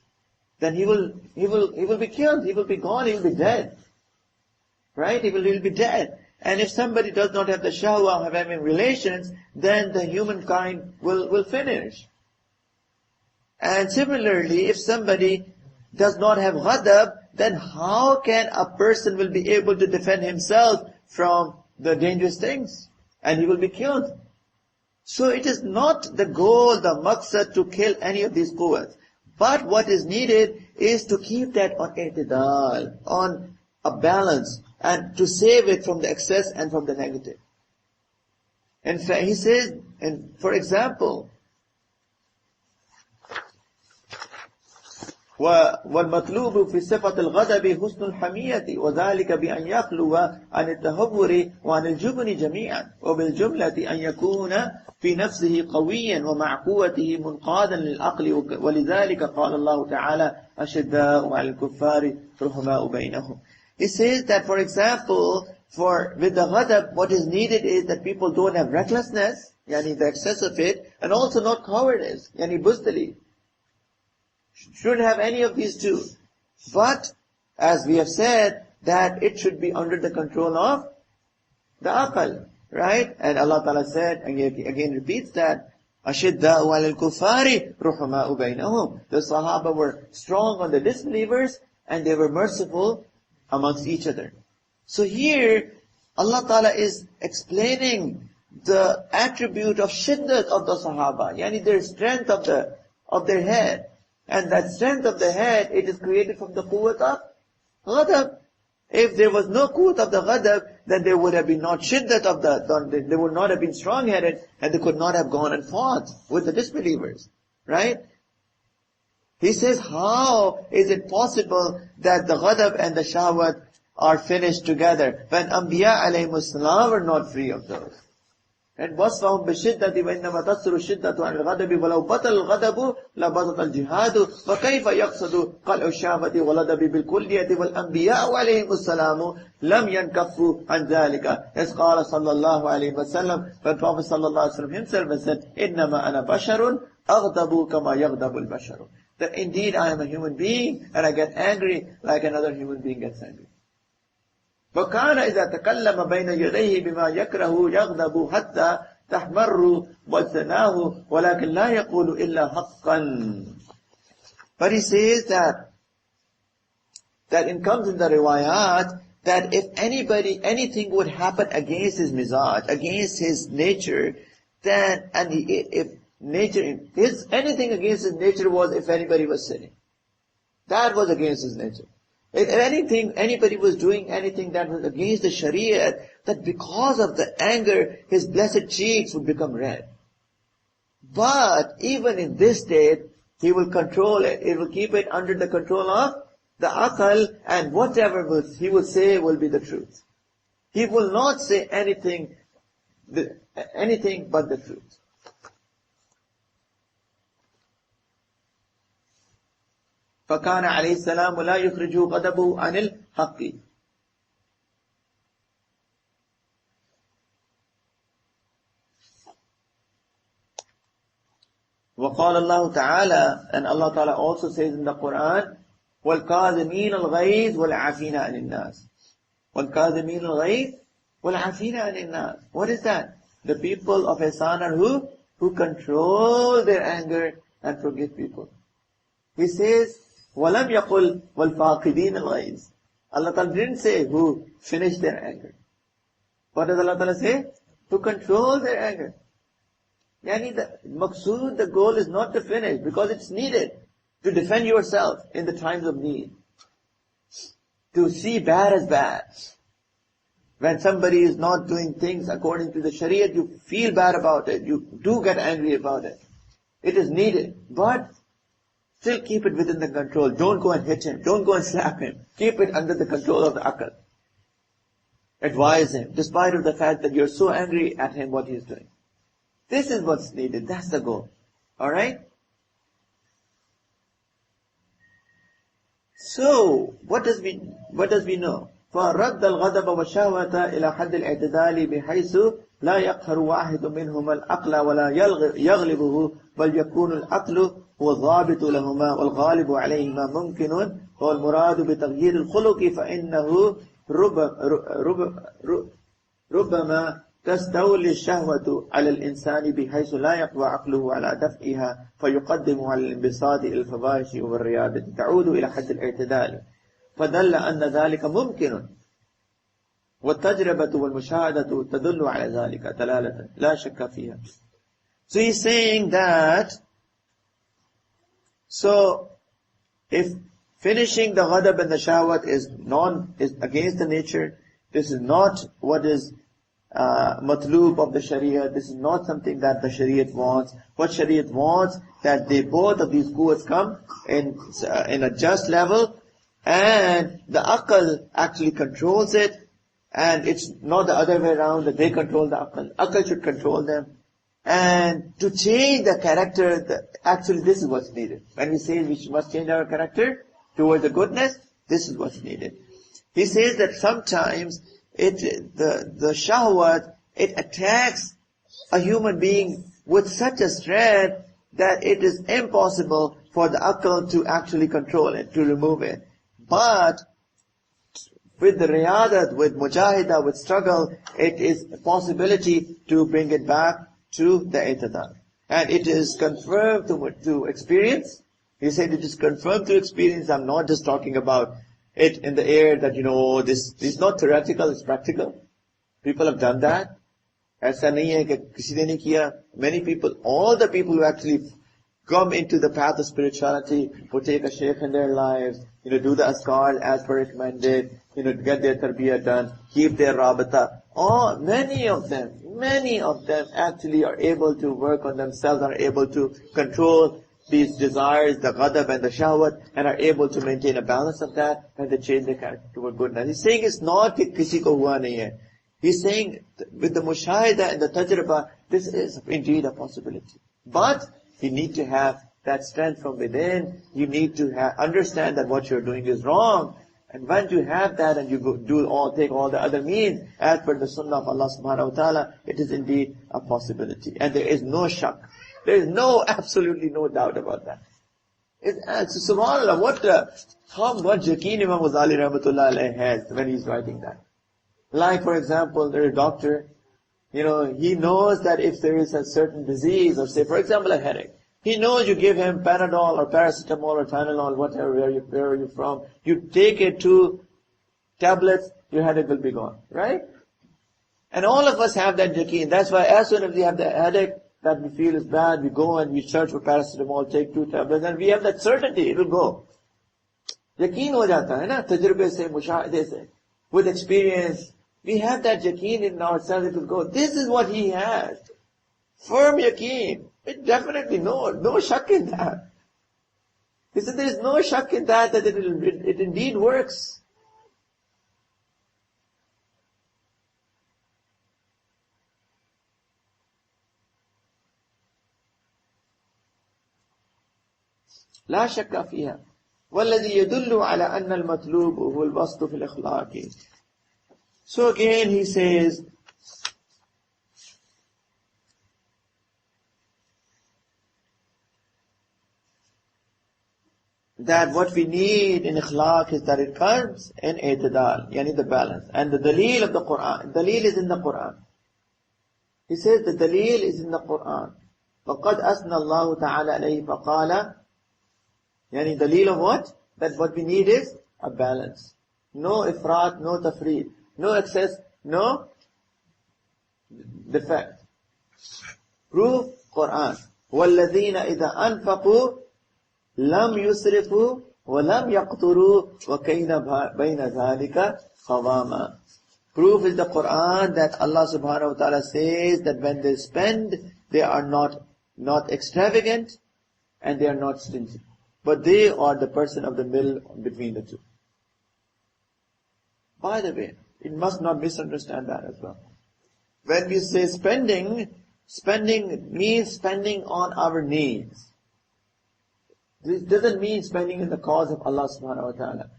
then he will be killed, he will be gone, he will be dead. Right? He will be dead. And if somebody does not have the shahwa of having relations, then the humankind will finish. And similarly, if somebody does not have ghadab, then how can a person will be able to defend himself from the dangerous things? And he will be killed. So it is not the goal, the maqsad, to kill any of these quwwats. But what is needed is to keep that on i'tidal, on a balance, and to save it from the excess and from the negative. In fact, he says, and for example, والمطلوب في صفة الغضب حسن الحمية وذلك بأن يخلو عن التهور وعن الجبن جميعا وبالجملة أن يكون في نفسه قويا ومع قوته منقادا للعقل ولذلك قال الله تعالى أشداء على الكفار رحماء بينهم. He says that, for example, with the ghadab, what is needed is that people don't have recklessness, yani the excess of it, and also not cowardice, yani buzdali. Shouldn't have any of these two. But, as we have said, that it should be under the control of the aqal, right? And Allah Ta'ala said, and again repeats that, أَشِدَّاءُ عَلَى الْكُفَّارِ رُحَمَاءُ بَيْنَهُم. The Sahaba were strong on the disbelievers, and they were merciful amongst each other. So here, Allah Ta'ala is explaining the attribute of shiddat of the Sahaba, yani their strength of their head. And that strength of the head, it is created from the quwwat of ghadab. If there was no quwwat of the ghadab, then there would have been not shiddat of they would not have been strong-headed, and they could not have gone and fought with the disbelievers. Right? He says, how is it possible that the ghadab and the shahwat are finished together when Anbiya alayhimus salam were not free of those? And وَصْفَهُمْ بِالشِّدَّةِ وَإِنَّمَا تَصْرُ الشِّدَّةُ عَنِ الْغَضَبِ وَلَوْ بَطَلَ الْغَضَبُ لَبَطَلَ الْجِهَادُ وَكَيْفَ يَقْصَدُ قَلْعُ الشَّهْوَةِ وَالْغَضَبِ بِالْكُلِّيَّةِ وَالْأَنْبِيَاءُ عَلَيْهِمُ السَّلَامُ لَمْ يَنْكَفُّوا عَنْ ذَلِكَ as قال صلى الله عليه وسلم, when Prophet sallallahu alaihi wasallam himself has said, إِنَّمَا أَنَا بَشَرٌ أَغْضَبُ كَمَا يَغْضَبُ الْبَشَرُ. That indeed I am a human being, and I get angry like another human being gets angry. وَكَانَ إِذَا تَكَلَّمَ بَيْنَ يَدَيْهِ بِمَا يَكْرَهُ يَغْضَبُ حَتَّى تحمر وجناه ولكن لا يقول إلا حقا. But he says that it comes in the riwayat that if anything would happen against his mizaj, against his nature, then, anything against his nature was if anybody was sinning. That was against his nature. If anybody was doing anything that was against the Sharia, that because of the anger, his blessed cheeks would become red. But even in this state, he will control it. He will keep it under the control of the aql, and whatever he will say will be the truth. He will not say anything but the truth. فَكَانَ عَلَيْهِ السَّلَامُ لَا يُخْرِجُ غَضَبُهُ عَنِ الْحَقِّ. وقال الله تعالى, and Allah Ta'ala also says in the Quran, وَالْكَاظِمِينَ الْغَيْظِ وَالْعَافِينَ عَنِ النَّاسِ. وَالْكَاظِمِينَ الْغَيْظِ وَالْعَافِينَ عَنِ النَّاسِ. What is that? The people of Ihsan are who control their anger and forgive people. He says, وَلَمْ يَقُلْ وَالْفَاقِدِينَ الْغَيْظِ. Allah Ta'ala didn't say who finished their anger. What does Allah Ta'ala say? Who control their anger. Yani the maqsood, the goal is not to finish, because it's needed to defend yourself in the times of need. To see bad as bad. When somebody is not doing things according to the Sharia, you feel bad about it. You do get angry about it. It is needed. But still keep it within the control. Don't go and hit him. Don't go and slap him. Keep it under the control of the aql. Advise him, despite of the fact that you're so angry at him, what he's doing. This is what's needed. That's the goal. Alright? So, what does we know? فَرَدَّ الْغَضَبَ وَالشَّهْوَةَ إِلَى حَدِّ الْاعْتِدَالِ بِحَيْثُ لَا يَقْهَرُ وَاحِدٌ مِّنْهُمَا الْعَقْلَ وَلَا يَغْلِبُهُ بَلْ يَكُونُ الْعَقْلُ هو الضابط لهما والغالب عليهما ممكن. والمراد بتغيير الخلق فإنه ربما تستولي الشهوة على الإنسان بحيث لا يقوى عقله على دفعها فيقدم على الانبساط إلى الفواحش والرياضة تعود إلى حد الاعتدال، فدل أن ذلك ممكن، والتجربة والمشاهدة تدل على ذلك دلالة لا شك فيها. So he's saying that, so if finishing the ghadab and the shahwat is against the nature, this is not what is matloob of the Sharia. This is not something that the Shariat wants. What Shariat wants, that both of these quwwats come in a just level, and the aql actually controls it, and it's not the other way around, that they control the aql. Aql should control them. And to change the character, actually this is what's needed. When we say we must change our character towards the goodness, this is what's needed. He says that sometimes the shahwat, it attacks a human being with such a strength that it is impossible for the aql to actually control it, to remove it. But with the riyadat, with mujahida, with struggle, it is a possibility to bring it back to the i'tidal. And it is confirmed to experience. He said it is confirmed to experience. I'm not just talking about it in the air that, this is not theoretical, it's practical. People have done that. Aisa nahi hai ki kisi ne nahi kiya. Many people, all the people who actually come into the path of spirituality, who take a shaykh in their lives, do the askar as per recommended, get their tarbiyah done, keep their rabata. Many of them actually are able to work on themselves, are able to control these desires, the ghadab and the shahwat, and are able to maintain a balance of that, and they change their character toward goodness. He's saying it's not that kisi ko hua nahi hai. He's saying with the mushahida and the tajraba, this is indeed a possibility. But you need to have that strength from within. You need to understand that what you're doing is wrong. And when you have that and you take all the other means, as per the sunnah of Allah subhanahu wa ta'ala, it is indeed a possibility. And there is no shak. There is absolutely no doubt about that. So subhanAllah, how much yaqeen Imam Ghazali rahmatullah alayhi has when he's writing that. Like for example, there's a doctor, he knows that if there is a certain disease, or say, for example, a headache, he knows you give him Panadol or paracetamol or Tylenol, whatever, where you're from, you take it 2 tablets, your headache will be gone, right? And all of us have that yaqeen. That's why as soon as we have the headache that we feel is bad, we go and we search for paracetamol, take 2 tablets, and we have that certainty, it will go. Yaqeen ho jata hai na, tajrbe se, mushahide se, with experience. We have that yaqeen in ourselves, it will go. This is what he has. Firm yaqeen. It definitely, no shak in that. He said there is no shak in that it indeed works. لا شك فيها والذي يدل على أن المطلوب هو البسط في الإخلاق. So again he says that what we need in ikhlaq is that it comes in i'tidal, yani the balance. And the dalil of the Quran, dalil is in the Quran. He says the dalil is in the Quran. وَقَدْ أَثْنَى اللَّهُ تَعَالَى عَلَيْهِ فَقَالَ, yani dalil of what? That what we need is a balance. No ifrat, no tafreed, no excess, no defect. Proof, Quran. وَالَّذِينَ إِذَا أَنفَقُوا لَمْ يُسْرِفُوا وَلَمْ يَقْتُرُوا وَكَيْنَ بَيْنَ ذَلِكَ قَوَامًا. Proof is the Quran that Allah subhanahu wa ta'ala says that when they spend, they are not extravagant and they are not stingy. But they are the person of the middle between the two. By the way, it must not misunderstand that as well. When we say spending means spending on our needs. This doesn't mean spending in the cause of Allah subhanahu wa ta'ala.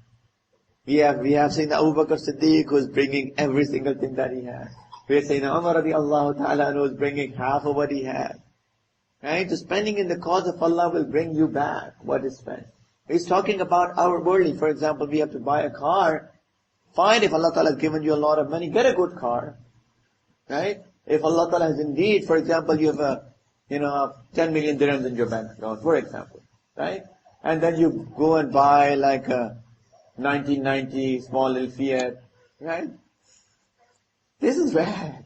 We have seen Abu Bakr Siddiq who is bringing every single thing that he has. We have seen Umar radiallahu ta'ala who is bringing half of what he had. Right? So spending in the cause of Allah will bring you back what is spent. He's talking about our worldly. For example, we have to buy a car. Fine, if Allah ta'ala has given you a lot of money, get a good car. Right? If Allah ta'ala has indeed, for example, you have 10 million dirhams in your bank account, for example. Right? And then you go and buy like a 1990 small little Fiat. Right? This is bad.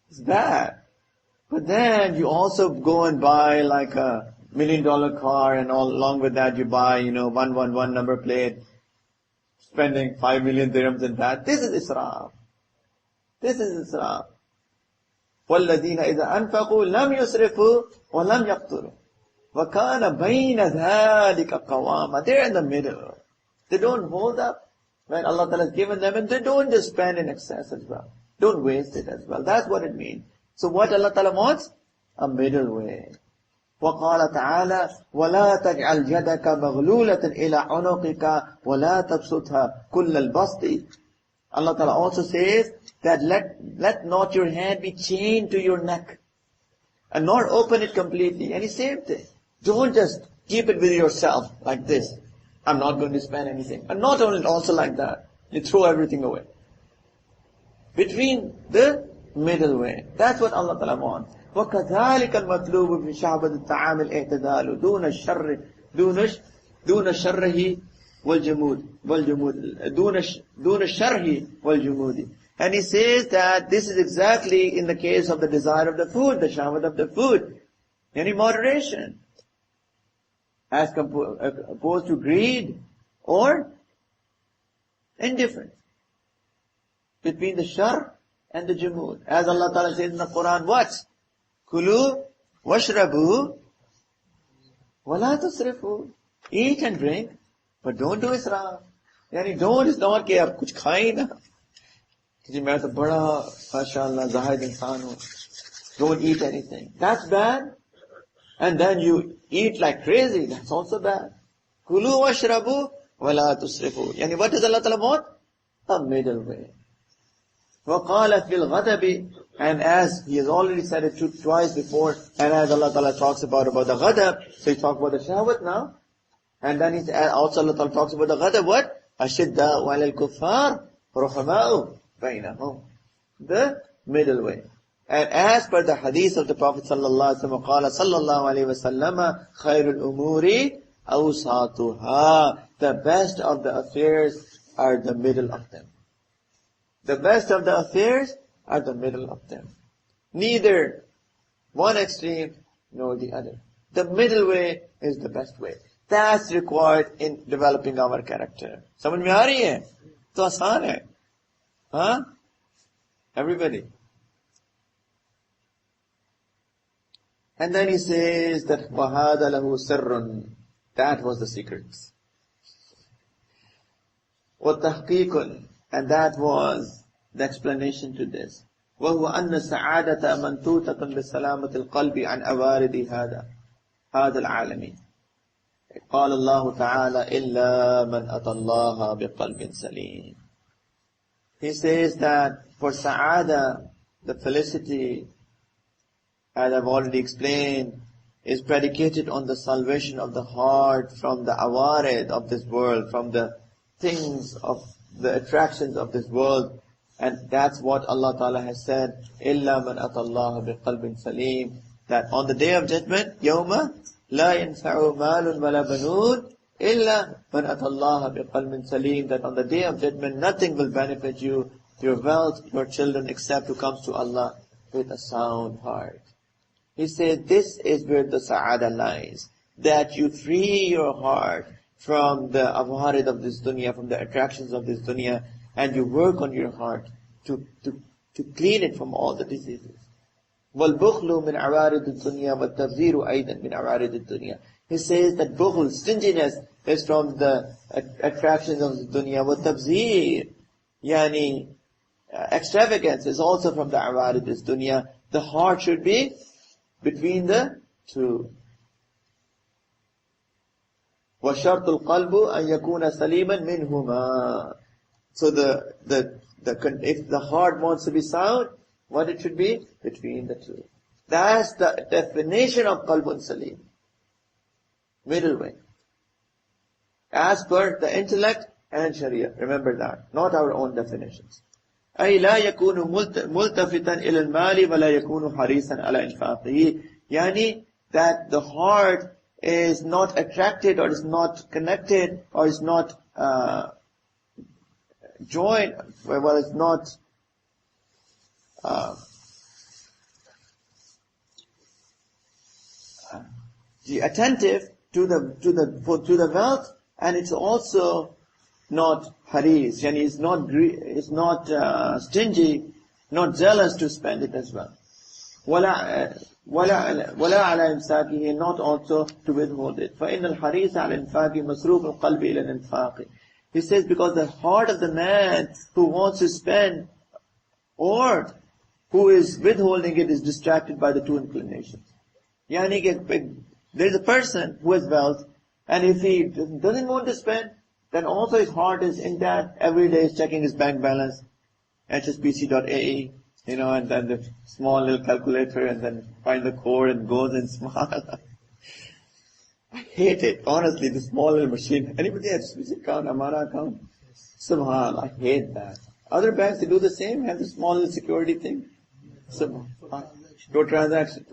It's bad. But then you also go and buy like a $1 million car, and along with that you buy, 111 number plate, spending 5 million dirhams in that. This is israf. This is israf. وَالَّذِينَ إِذَا أَنفَقُوا لَمْ يُسْرِفُوا وَلَمْ يَقْتُرُوا وَكَانَ بَيْنَ ذَلِكَ قَوَامًا. They're in the middle. They don't hold up when Allah Ta'ala has given them, and they don't just spend in excess as well. Don't waste it as well. That's what it means. So what Allah Ta'ala wants? A middle way. وَقَالَ تَعَالَى وَلَا تَجْعَلْ يَدَكَ مَغْلُولَةً إِلَىٰ عُنُقِكَ وَلَا تَبْسُطْهَا كُلَّ الْبَسْطِ. Allah Ta'ala also says that let not your hand be chained to your neck, and not open it completely. And the same thing. Don't just keep it with yourself like this. I'm not going to spend anything. And not only also like that. You throw everything away. Between the middle way. That's what Allah Ta'ala wants. وَكَذَلِكَ الْمَطْلُوبُ فِي شَعْبَةِ الطَّعَامِ الْإِعْتِدَالُ دُونَ الشَّرِّ وَالْجُمُودِ دُونَ الشَّرِّ وَالْجُمُودِ. And he says that this is exactly in the case of the desire of the food, the shahwat of the food. Any moderation. As opposed to greed or indifference. Between the shar and the jumud. As Allah Ta'ala says in the Quran, what? Kulu washrabu wala tusrifu. Eat and drink, but don't do israf. Yani don't is not कि आप कुछ खाएं ना. कि मैं तो बड़ा माशाअल्लाह ज़ाहिद इंसान हूँ. Don't eat anything. That's bad. And then you eat like crazy. That's also bad. Kulu washrabu wala tusrifu. Yani what does Allah Ta'ala want? A middle way. وَقَالَ فِي الْغَضَبِ. And as he has already said it twice before, and as Allah Ta'ala talks about the ghadab, so he talks about the shahwat now, and then he also Allah Ta'ala talks about the ghadab, what? أَشِدَّاءُ عَلَى الْكُفَّارِ رُحَمَاءُ بَيْنَهُمْ. The middle way. And as per the hadith of the Prophet sallallahu alaihi wasallam, قال صلى الله عليه وسلم خير الأمور أوساطها. The best of the affairs are the middle of them. The best of the affairs are the middle of them. Neither one extreme nor the other. The middle way is the best way. That's required in developing our character. समझ में आ रही है? तो आसान है. Huh? Everybody. And then he says that وَهَذَا لَهُ سِرٌّ. That was the secret. وَتَحْقِيقٌ. And that was the explanation to this. وَهُوَ أَنَّ السَّعَادَةَ مَنْتُوتَةٌ بِسَلَامَةِ الْقَلْبِ عَنْ أَوَارِدِ هذا العالم. قال الله تعالى إلا من أتى الله بقلب سليم. He says that for sa'ada, the felicity, as I've already explained, is predicated on the salvation of the heart from the awarid of this world, from the things of the attractions of this world. And that's what Allah Ta'ala has said, إِلَّا مَنْ أَتَى اللَّهَ بِقَلْبٍ سَلِيمٍ. That on the day of judgment, يَوْمَ لَا يَنْفَعُ مَالٌ وَلَا بَنُونَ إِلَّا مَنْ أَتَى اللَّهَ بِقَلْبٍ سَلِيمٍ. That on the day of judgment, nothing will benefit you, your wealth, your children, except who comes to Allah with a sound heart. He says this is where the sa'ada lies. That you free your heart from the awarid of this dunya, from the attractions of this dunya, and you work on your heart to clean it from all the diseases. وَالْبُخْلُ مِنْ عَوَارِدِ الدُّنْيَا وَالتَّبْذِيرُ أَيْضًا مِنْ عَوَارِدِ الدُّنْيَا. He says that bukhl, stinginess, is from the attractions of the dunya. وَالتَّبْذِيرُ, yani extravagance, is also from the awarid of this dunya. The heart should be between the two. وَشَرْطُ الْقَلْبُ أَنْ يَكُونَ سَلِيمًا مِنْهُمَا. So if the heart wants to be sound, what it should be? Between the two. That's the definition of qalbun salim. Middle way. As per the intellect and Sharia. Remember that. Not our own definitions. أي لا يكون ملتفتا إلى المال ولا يكون حريصا على إنفاقه. Yani that the heart is not attracted or is not connected or is not joined, well, it's not attentive to the wealth, and it's also not haris, yani it's not stingy, not zealous to spend it as well. ولا على إمساكه, not also to withhold it. فإن الحريص على الإنفاق مصروف القلب إلى الإنفاق. He says because the heart of the man who wants to spend or who is withholding it is distracted by the two inclinations. Yani there is a person who has wealth, and if he doesn't want to spend, then also his heart is in that. Every day he's checking his bank balance, hsbc.ae, and then the small little calculator, and then find the code and goes and smile. I hate it, honestly, the small little machine. Anybody has HSBC account, Amara account? Subhanallah, I hate that. Other banks, they do the same, have the small little security thing. For transactions.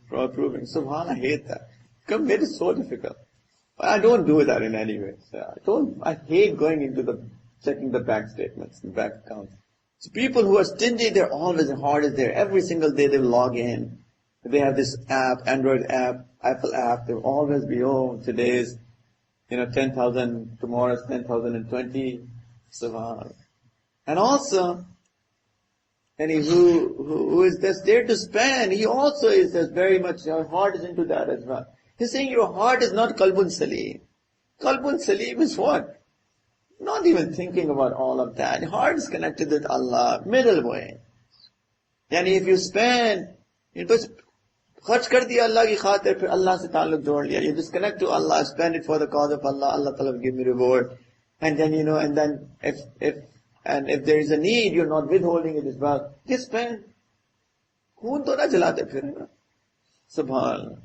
For approving. Subhanallah, I hate that. Come, it is so difficult. But I don't do that in any way. I hate going into checking the bank statements, the bank accounts. So people who are stingy, their heart is there. Every single day they log in. They have this app, Android app, Apple app. They'll always be, today's, 10,000, tomorrow's 10,020. Subhanallah. And also, who is just there to spend, he also is just very much, your heart is into that as well. He's saying your heart is not qalbun salim. Qalbun salim is what? Not even thinking about all of that. Your heart is connected with Allah, middle way. Yani if you spend, kharch kar diya Allah ki khatir, phir Allah se ta'alluq jod liya. You just connect to Allah, spend it for the cause of Allah, Allah Ta'ala will give me reward. And then, if there is a need, you're not withholding it as well. Just spend. Khoon to na jalate phir. Subhanallah.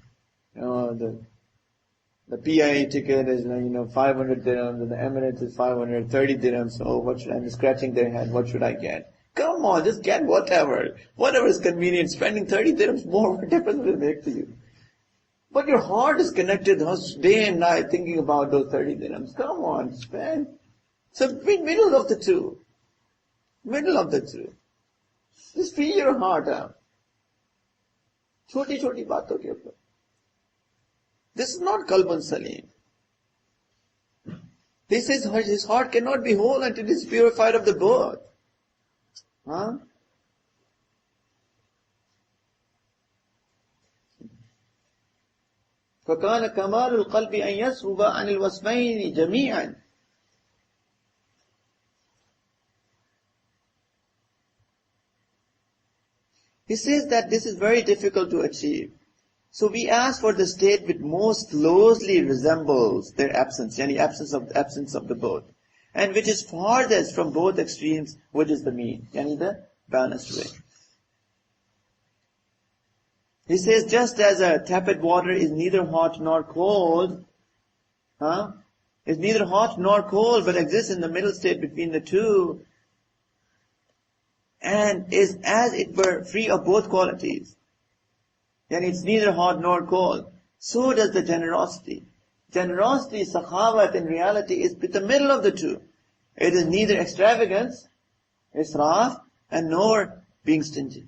The PIA ticket is 500 dirhams, and the Emirates is 530 dirhams. So I'm scratching their head. What should I get? Come on, just get whatever. Whatever is convenient. Spending 30 dirhams more, what difference will it make to you? But your heart is connected day and night thinking about those 30 dirhams. Come on, spend. So be middle of the two. Middle of the two. Just feel your heart out. Choti choti baaton ke upar. This is not Qalbun Salim. This is his heart cannot be whole until it is purified of the both. Huh? فَكَانَ كَمَالُ الْقَلْبِ أَنْ يَسْرُبَ عَنِ الْوَصْفَيْنِ جَمِيعًا. He says that this is very difficult to achieve. So we ask for the state which most closely resembles their absence, yani absence of the both, and which is farthest from both extremes, which is the mean, yani the balanced way. He says, just as a tepid water is neither hot nor cold, is neither hot nor cold, but exists in the middle state between the two, and is as it were free of both qualities. And it's neither hot nor cold. So does the generosity. Generosity, sakhawat, in reality is in the middle of the two. It is neither extravagance, israf, and nor being stingy.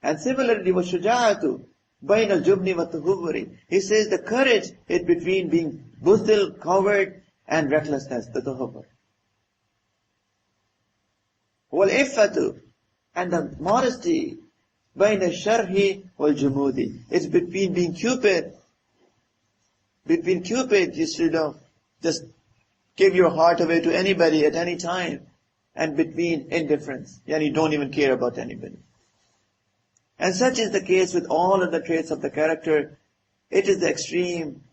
And similarly, وَالشُّجَاعَةُ بَيْنَ الْجُبْنِ وَالتَّهُوُّرِ. He says the courage is between being buzdil, coward, and recklessness, the tahawwur. وَالْإِفَّةُ, and the modesty, بَيْنَ الشَّرْهِ وَالْجُمُودِ. It's between being cupid. Between cupid, you should just give your heart away to anybody at any time. And between indifference, yani don't even care about anybody. And such is the case with all of the traits of the character. It is the extreme,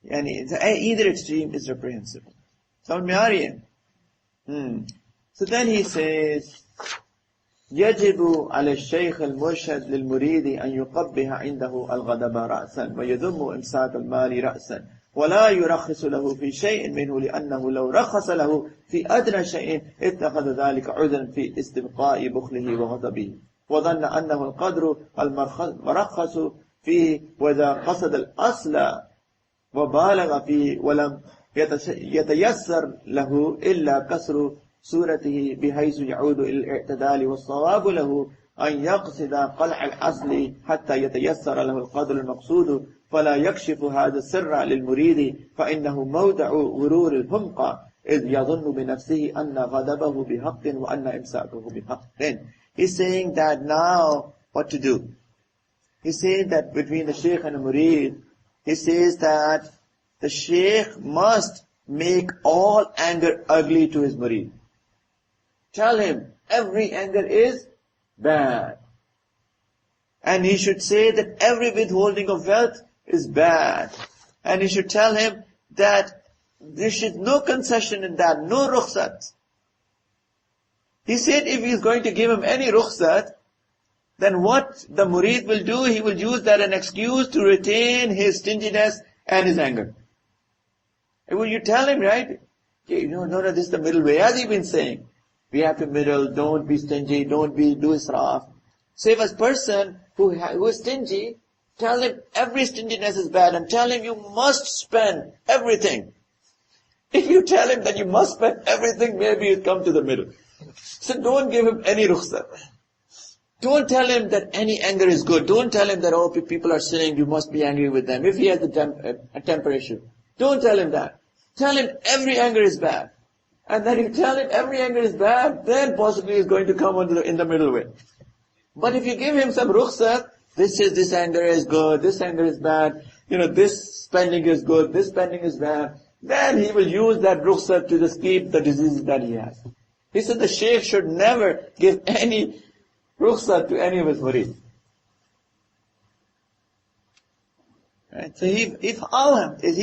yani either extreme is reprehensible. So then he says, يجب على الشيخ المرشد للمريد أن يقبح عنده الغضب رأسا ويذم إمساك المال رأسا ولا يرخص له في شيء منه لأنه لو رخص له في أدنى شيء اتخذ ذلك عذرا في استبقاء بخله وغضبه وظن أنه القدر المرخص فيه وإذا قصد الأصل وبالغ فيه ولم يتيسر له إلا كسر صورته بحيث يعود إلى الاعتدال والصواب له أن يقصد قلع الأصل حتى يتيسر له القدر المقصود فلا يكشف هذا السر للمريد فإنه موضع غرور الحمقى إذ يظن بنفسه أن غضبه بحق وأن إمساكه بحق. He's saying that now what to do. He's saying that between the Shaykh and the Murid, he says that the Shaykh must make all anger ugly to his Murid. Tell him every anger is bad. And he should say that every withholding of wealth is bad. And he should tell him that there should no concession in that, no rukhsat. He said if he is going to give him any rukhsat, then what the murid will do, he will use that an excuse to retain his stinginess and his anger. And will you tell him, right? Okay, no, this is the middle way. As he's been saying, we have to middle, don't be stingy, do israf. So if a person who is stingy, tell him every stinginess is bad and tell him you must spend everything. If you tell him that you must spend everything, maybe he'll come to the middle. So don't give him any rukhsat. Don't tell him that any anger is good. Don't tell him that, oh, people are sinning, you must be angry with them. If he has a temper issue, don't tell him that. Tell him every anger is bad. And then you tell him every anger is bad, then possibly he's going to come in the middle way. But if you give him some rukhsat, this anger is good, this anger is bad, this spending is good, this spending is bad, then he will use that rukhsat to just keep the diseases that he has. He said the Shaykh should never give any rukhsat to any of his murid. Right? So he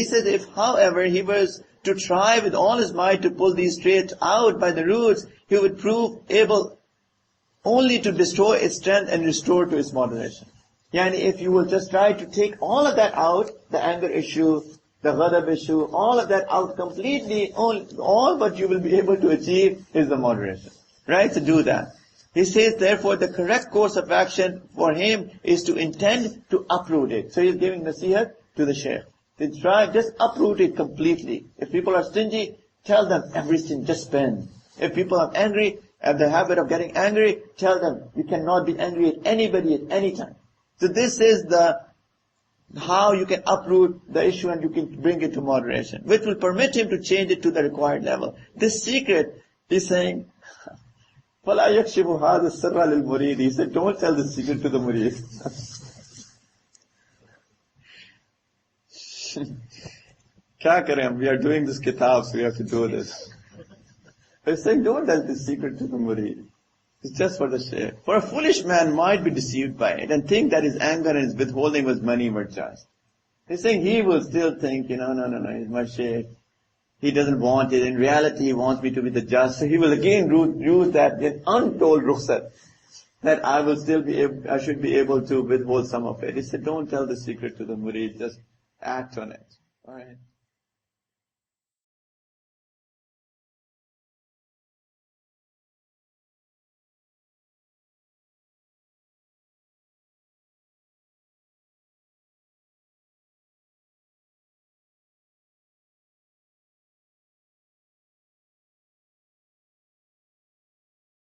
says if however he was to try with all his might to pull these traits out by the roots, he would prove able only to destroy its strength and restore to its moderation. Yani if you will just try to take all of that out, the anger issue, the ghadab issue, all of that out completely, all what you will be able to achieve is the moderation. right, to do that. He says, therefore, the correct course of action for him is to intend to uproot it. So he's giving nasihat to the Shaykh. They try, just uproot it completely. If people are stingy, tell them everything, just spend. If people are angry, have the habit of getting angry, tell them you cannot be angry at anybody at any time. So this is how you can uproot the issue and you can bring it to moderation, which will permit him to change it to the required level. This secret, he's saying, فَلَا يَكْشِفُ هَذَا السِّرَّ لِلْمُرِيدِ. He said, don't tell the secret to the murid. Kya kare, we are doing this kitab, so we have to do this. He's saying, don't tell the secret to the murid. It's just for the Shaykh. For a foolish man might be deceived by it and think that his anger and his withholding of his money were just. He's saying he will still think, no, he's my Shaykh. He doesn't want it. In reality, he wants me to be the just. So he will again use that untold rukhsat that I should be able to withhold some of it. He said, don't tell the secret to the murid, just act on it. Alright.